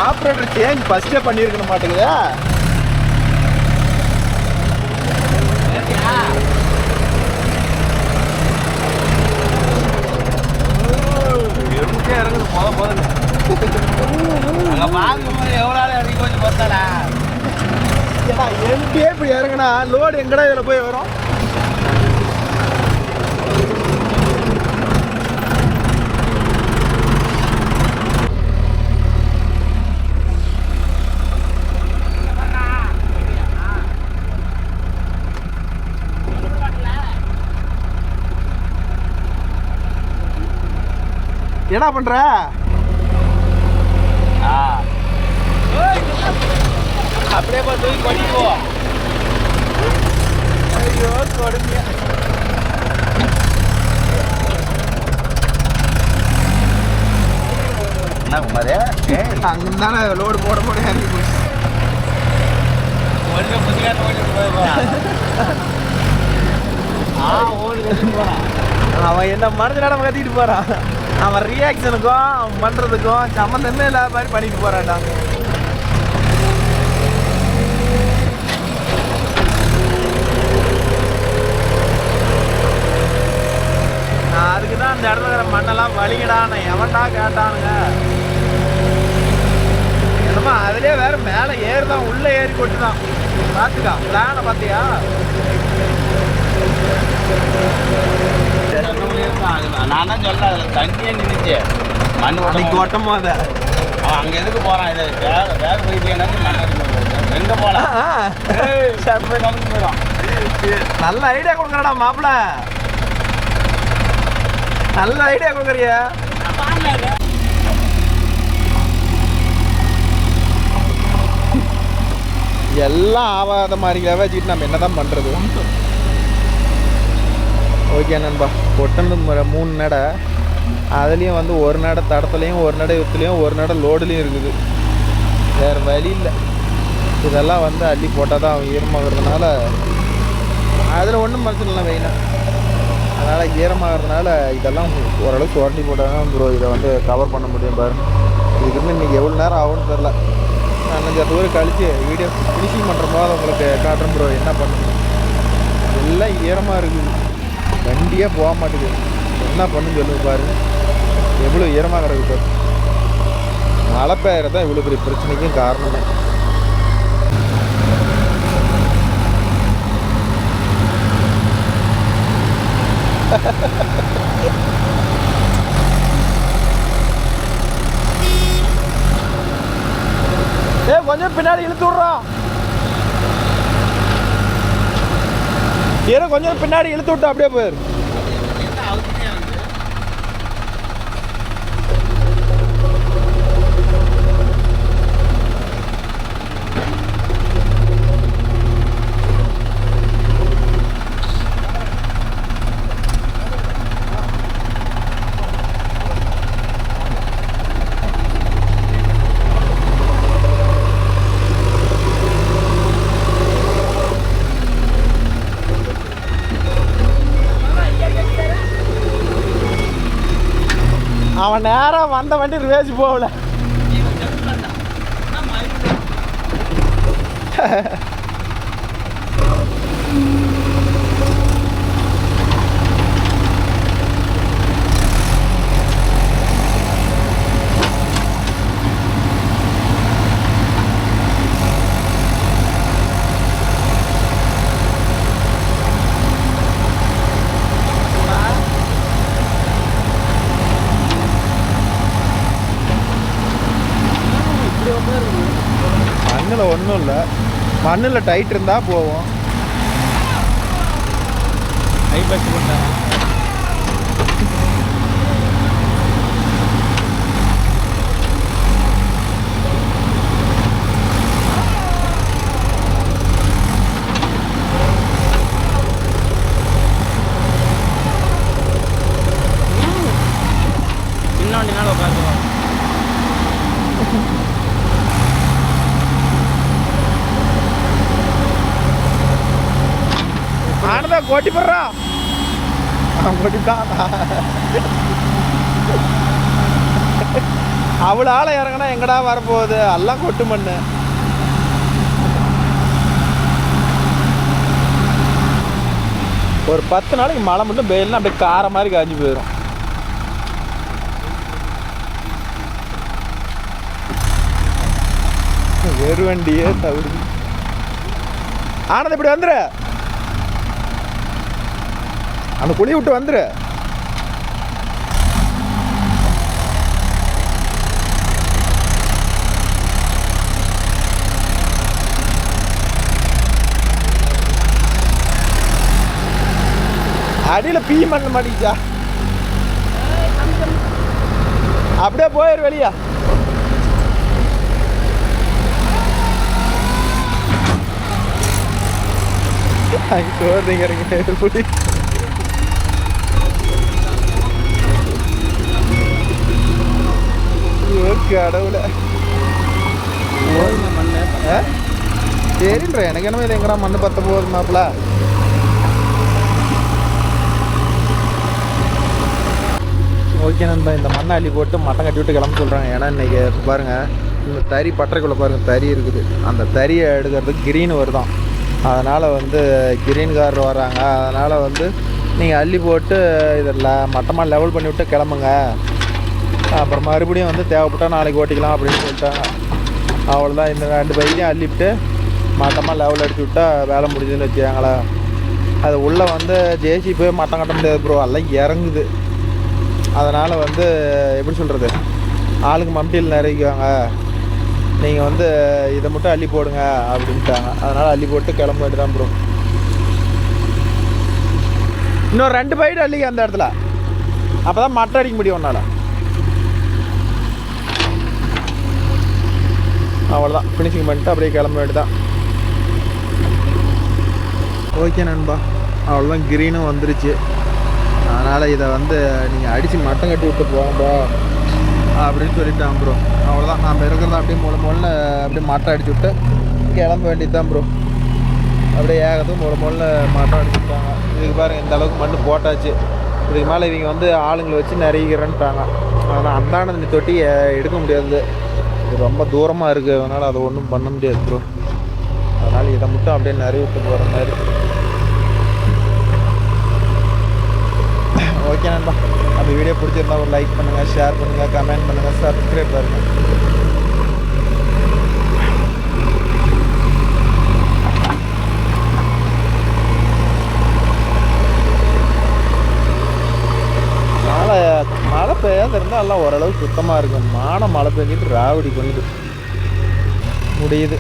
ஆப்ரேட்டர் சேஞ்ச் ஃபர்ஸ்டே பண்ணியிருக்கணும் மாட்டேங்குது. இறங்குது போதுங்க. அங்கே பார்க்கும்போது எவ்வளோ இறங்கி கொஞ்சம் பார்த்தாடா. ஏன்னா எம்டியே இப்படி இறங்குனா லோடு எங்கடா இதில் போய் வரும்? என்ன பண்ற? அப்படியே தூக்கி பண்ணிக்குவோம். ஐயோ கொடுங்க. என்ன குமாரே, அங்கதானே லோடு போட போட இறங்கி போச்சு. அவன் என்ன மனது நம்ம கத்திட்டு போறான். அவன் ரியாக்ஷனுக்கும் அவன் பண்றதுக்கும் சம்மந்தமே இல்லாத மாதிரி பண்ணிட்டு போறான்டா. நான் அதுக்குதான் அந்த இடத்துல இருக்கிற மண்ணெல்லாம் வலிக்கடான எவன்டா கேட்டானுங்க. என்னமா அதுலயே வேற மேலே ஏறுதான், உள்ள ஏறி கொட்டுதான். பாத்துக்கா பிளான பாத்தியா? நான் தான் சொல்ல அதுல தண்ணியே நின்றுச்சு. மண் அன்னைக்கு ஓட்டமோ அதை அவன் அங்கே எதுக்கு போகிறான்? இதை வேக போயிட்டு மண் எங்கே போகலாம்? போயிடும். நல்ல ஐடியா கொடுக்குறடா மாப்பிள்ள, நல்ல ஐடியா கொடுக்குறிய. எல்லாம் ஆகாத மாதிரி வச்சுக்கிட்டு நம்ம என்ன தான் பண்ணுறது? ஓகே நண்பா, கொட்டந்து 3 நடை, அதுலேயும் வந்து ஒரு நடை தடத்துலையும் ஒரு நடை வித்துலேயும் ஒரு நடை லோடுலேயும் இருக்குது. வேறு வழி இல்லை. இதெல்லாம் வந்து அள்ளி போட்டால் தான் அவன் ஈரமாகிறதுனால அதில் ஒன்றும் பிரச்சனை இல்லை வெயினா. அதனால் ஈரமாகிறதுனால இதெல்லாம் ஓரளவுக்கு சுரண்டி போட்டால் தான் ப்ரோ இதை வந்து கவர் பண்ண முடியும். பாரு, இதுக்குன்னு இன்றைக்கி எவ்வளோ நேரம் ஆகும்னு தெரில. நான் 5 தூரம் கழித்து வீடியோ ஃபினிஷிங் பண்ணுற போது உங்களுக்கு காட்டுறேன் ப்ரோ என்ன பண்ணணும். எல்லாம் ஈரமாக இருக்குது, வண்டியே போக மாட்டேங்குது. என்ன பண்ணுன்னு சொல்லுங்க பாருங்க, எவ்வளோ ஈரமாக கிடக்கு பாரு. மழை பெய்யறதான் இவ்வளோ பெரிய பிரச்சனைக்கும் காரணமே. கொஞ்சம் பின்னாடி இழுத்து விட்றான். ஏன்னா கொஞ்சம் பின்னாடி இழுத்து விட்டு அப்படியே போயிரு. அவன் நேராக வந்த வண்டி ரிவேஸ் போகல. மண்ணில் ஒன்றும் இல்லை, மண்ணில் டைட் இருந்தால் போவோம். ஐபேக் பண்ணாங்க. சின்ன வண்டினால உட்காந்துருவோம். ஆனதா கோட்டி போடுறா, கோட்டிட்டான். அவ்வளோ ஆளை இறங்கினா எங்கடா வரப்போகுது, எல்லாம் கொட்டு மண்ணு. ஒரு 10 நாளைக்கு மழை மட்டும் வெயில்னா அப்படியே கார மாதிரி காய்ஞ்சி போயிடும். வெறு வண்டியே தவிர ஆனது இப்படி வந்துரு, அந்த குழி விட்டு வந்துரு. அடியில பீ மண்ண மாட்டிச்சா, அப்படியே போயிரு வெளியா. சோறுங்க புடி கடவுள சரின்ற எனக்கு என்னமே இது எங்கடா மண்ணு பத்த போகுது மாப்பிள. ஓகே நண்பா, இந்த மண்ணை அள்ளி போட்டு மட்டம் கட்டி விட்டு கிளம்ப சொல்கிறாங்க. ஏன்னா இன்றைக்கி பாருங்கள், இந்த தறி பட்டறைக்குள்ளே பாருங்கள் தறி இருக்குது, அந்த தறியை எடுக்கிறதுக்கு கிரீன் வருதான். அதனால் வந்து கிரீன்காரர் வராங்க. அதனால் வந்து நீங்கள் அள்ளி போட்டு இதில் மட்டமாக லெவல் பண்ணி விட்டு கிளம்புங்க, அப்புறம் மறுபடியும் வந்து தேவைப்பட்டால் நாளைக்கு ஓட்டிக்கலாம் அப்படின்னு சொல்லிட்டாங்க. அவ்வளோதான், இந்த 2 பைக்கையும் அள்ளிவிட்டு மட்டமாக லெவல் அடிச்சு விட்டா வேலை முடிஞ்சுன்னு வச்சுக்காங்களா. அது உள்ளே வந்து ஜேசி போய் மட்டம் கட்ட முடியாது ப்ரோ, எல்லாம் இறங்குது. அதனால் வந்து எப்படி சொல்கிறது, ஆளுக்கு மம்டியில் நிறைக்குவாங்க, நீங்கள் வந்து இதை மட்டும் அள்ளி போடுங்க அப்படின்ட்டாங்க. அதனால் அள்ளி போட்டு கிளம்ப வேண்டியதான் ப்ரோ. இன்னொரு 2 பைட்டு அள்ளிக்க அந்த இடத்துல, அப்போ தான் மட்டை அடிக்க முடியும் ஒன்றால். அவ்வளோதான், ஃபினிஷிங் பண்ணிட்டு அப்படியே கிளம்ப வேண்டியதான். ஓகே நண்பா, அவ்வளோதான், கிரீனும் வந்துருச்சு. அதனால் இதை வந்து நீங்கள் அடித்து மட்டம் கட்டி விட்டு போங்கப்பா அப்படின்னு சொல்லிட்டான் ப்ரோ. அவ்வளோதான், நம்ம இருக்கிறத அப்படியே மூல அப்படியே மட்டம் அடிச்சு விட்டு கிளம்ப வேண்டியது தான் ப்ரோ. அப்படியே ஏகத்தும் மூல மட்டம் அடிச்சு விட்டாங்க. இதுக்கு பாருங்கள், இந்த அளவுக்கு மண் போட்டாச்சு. இதுக்கு மேலே இவங்க வந்து ஆளுங்களை வச்சு நிறைகிறேன்ட்டாங்க. அதனால் அந்தானது தொட்டி எடுக்க முடியாது, இது ரொம்ப தூரமாக இருக்குது. அதனால் அதை ஒன்றும் பண்ண முடியாது ப்ரோ. அதனால் இதை மட்டும் அப்படியே நிறைய விட்டு போகிற மாதிரி. ஓகே நண்பா, அந்த வீடியோ பிடிச்சிருந்தா ஒரு லைக் பண்ணுங்கள், ஷேர் பண்ணுங்கள், கமெண்ட் பண்ணுங்கள், சப்ஸ்கிரைப் பண்ணுங்கள். மழை பெய்யாத இருந்தால் எல்லாம் ஓரளவு சுத்தமாக இருக்கும். மழை பெஞ்சிட்டு ராவடி பண்ணிட்டு முடியுது.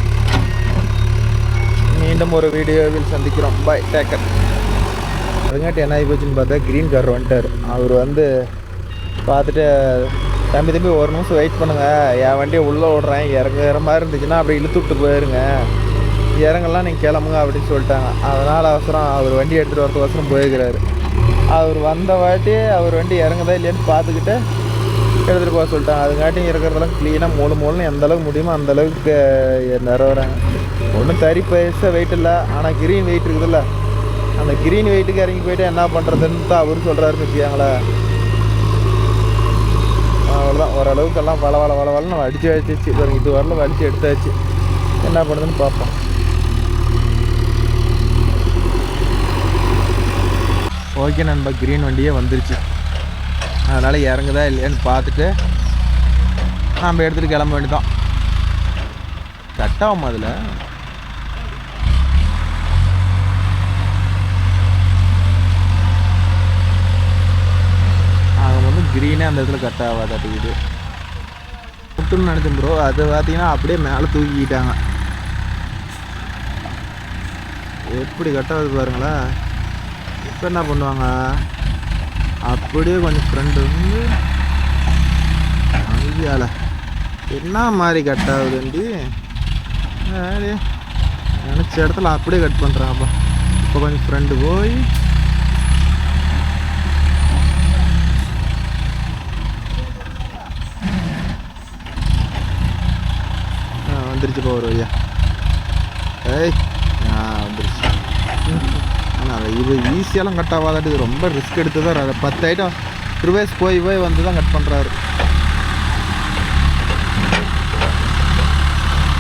மீண்டும் ஒரு வீடியோவில் சந்திக்கிறோம். பாய், டேக்கர். அதுங்காட்டி என்ன ஆகி போச்சுன்னு பார்த்தா, க்ரீன் கார் வந்துட்டார். அவர் வந்து பார்த்துட்டு, தம்பி ஒரு நிமிஷம் வெயிட் பண்ணுங்கள், என் வண்டியை உள்ளே விட்றேன், இறங்குற மாதிரி இருந்துச்சுன்னா அப்படியே இழுத்து விட்டு போயிருங்க, இறங்கலாம் நீங்கள் கிளம்புங்க அப்படின்னு சொல்லிட்டாங்க. அதனால் அவசரம் அவர் வண்டி எடுத்துகிட்டு வரது அவசரம் போயிருக்கிறாரு. அவர் வந்த வாட்டி அவர் வண்டி இறங்குதா இல்லையான்னு பார்த்துக்கிட்டு எடுத்துகிட்டு போக சொல்லிட்டாங்க. அதுங்காட்டி இருக்கிறதெல்லாம் க்ளீனாக மூணுன்னு எந்தளவுக்கு முடியுமோ அந்தளவுக்கு நிறவுறாங்க. ஒன்றும் தறி பைசா வெயிட் இல்லை, ஆனால் கிரீன் வெயிட் இருக்குதுல்ல, அந்த கிரீன் வெயிட்டுக்கு இறங்கி போய்ட்டு என்ன பண்ணுறதுன்னு தான் அவர் சொல்கிறாருன்னு வச்சுக்காங்களே. ஓரளவுக்கு எல்லாம் வளன்னு அடித்து வச்சிச்சு. பாருங்க, இது வரல வலிச்சு எடுத்தாச்சு. என்ன பண்ணுதுன்னு பார்ப்போம். ஓகே நண்பா, க்ரீன் வண்டியே வந்துருச்சு. அதனால் இறங்குதா இல்லையான்னு பார்த்துட்டு நம்ம எடுத்துகிட்டு கிளம்ப வேண்டியதான். கட்டாகும் அதில். அவங்க வந்து க்ரீனே அந்த இடத்துல கட் ஆகாதாட்டுக்குது. விட்டுன்னு நினச்சேன் ப்ரோ. அது பார்த்தீங்கன்னா அப்படியே மேலே தூக்கிக்கிட்டாங்க. எப்படி கட் ஆகுது பாருங்களேன். இப்போ என்ன பண்ணுவாங்க, அப்படியே கொஞ்சம் ஃப்ரெண்டு வந்து அங்கேயால என்ன மாதிரி கட் ஆகுதுண்டி நினச்ச இடத்துல அப்படியே கட் பண்ணுறாங்கப்பா. இப்போ கொஞ்சம் ஃப்ரெண்டு போய் வந்துருச்சு போ ஒரு ஐயா. ஏய் வந்துருச்சு. ஆனால் இது ஈஸியாலாம் கட் ஆகாதாட்டு. இது ரொம்ப ரிஸ்க் எடுத்து தான் அதை 10 ஐட்டம் ரிவேஸ் போய் வந்து தான் கட் பண்ணுறாரு.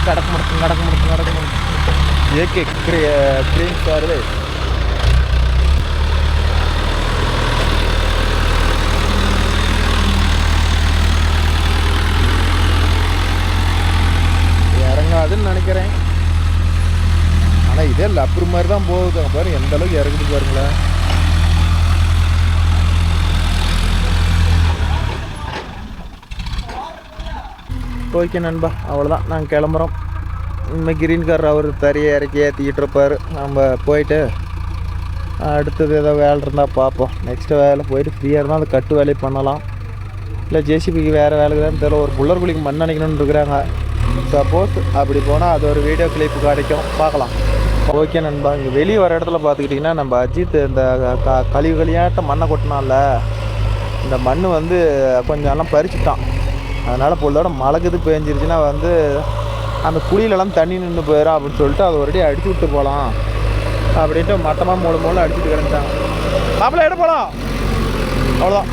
கடக்க முடக்கு ஏகே க்ரீன் கார். இறங்காதுன்னு நினைக்கிறேன். ஆனால் இதே லப்பர் மாதிரி தான் போகுது. பாரு எந்த அளவுக்கு இறங்குது பாருங்களேன். ஓகே நண்பா, அவ்வளோதான், நாங்கள் கிளம்புறோம். இனிமேல் கிரீன் கார் அவர் தறியை இறக்கி ஏற்றிக்கிட்டு இருப்பார். நம்ம போயிட்டு அடுத்தது ஏதோ வேலை இருந்தால் பார்ப்போம். நெக்ஸ்ட்டு வேலை போயிட்டு ஃப்ரீயாக இருந்தால் அந்த கட்டு வேலையை பண்ணலாம். இல்லை ஜேசிபிக்கு வேறு வேலைக்கு தான் தெரியல. ஒரு புள்ளர் குழிக்கு மண் அணைக்கணும்னு இருக்கிறாங்க. சப்போஸ் அப்படி போனால் அது ஒரு வீடியோ கிளிப்பு கிடைக்கும், பார்க்கலாம். ஓகே நண்பா, இங்கே வெளியே வர இடத்துல பார்த்துக்கிட்டிங்கன்னா நம்ம அஜித் இந்த கழிவுகளியாட்ட மண்ணை கொட்டினால இந்த மண் வந்து கொஞ்சம் எல்லாம் பறிச்சுட்டான். அதனால் பொழுதோட மழைக்குது பேஞ்சிருச்சுன்னா வந்து அந்த குழியிலலாம் தண்ணி நின்று போயிடும் அப்படின்னு சொல்லிட்டு அதை ஒருடி அடிச்சு விட்டு போகலாம் அப்படின்ட்டு மட்டமாக மூணு அடிச்சுட்டு கிடந்தாங்க. மாப்பிள்ளை எடு போகலாம். அவ்வளோதான்.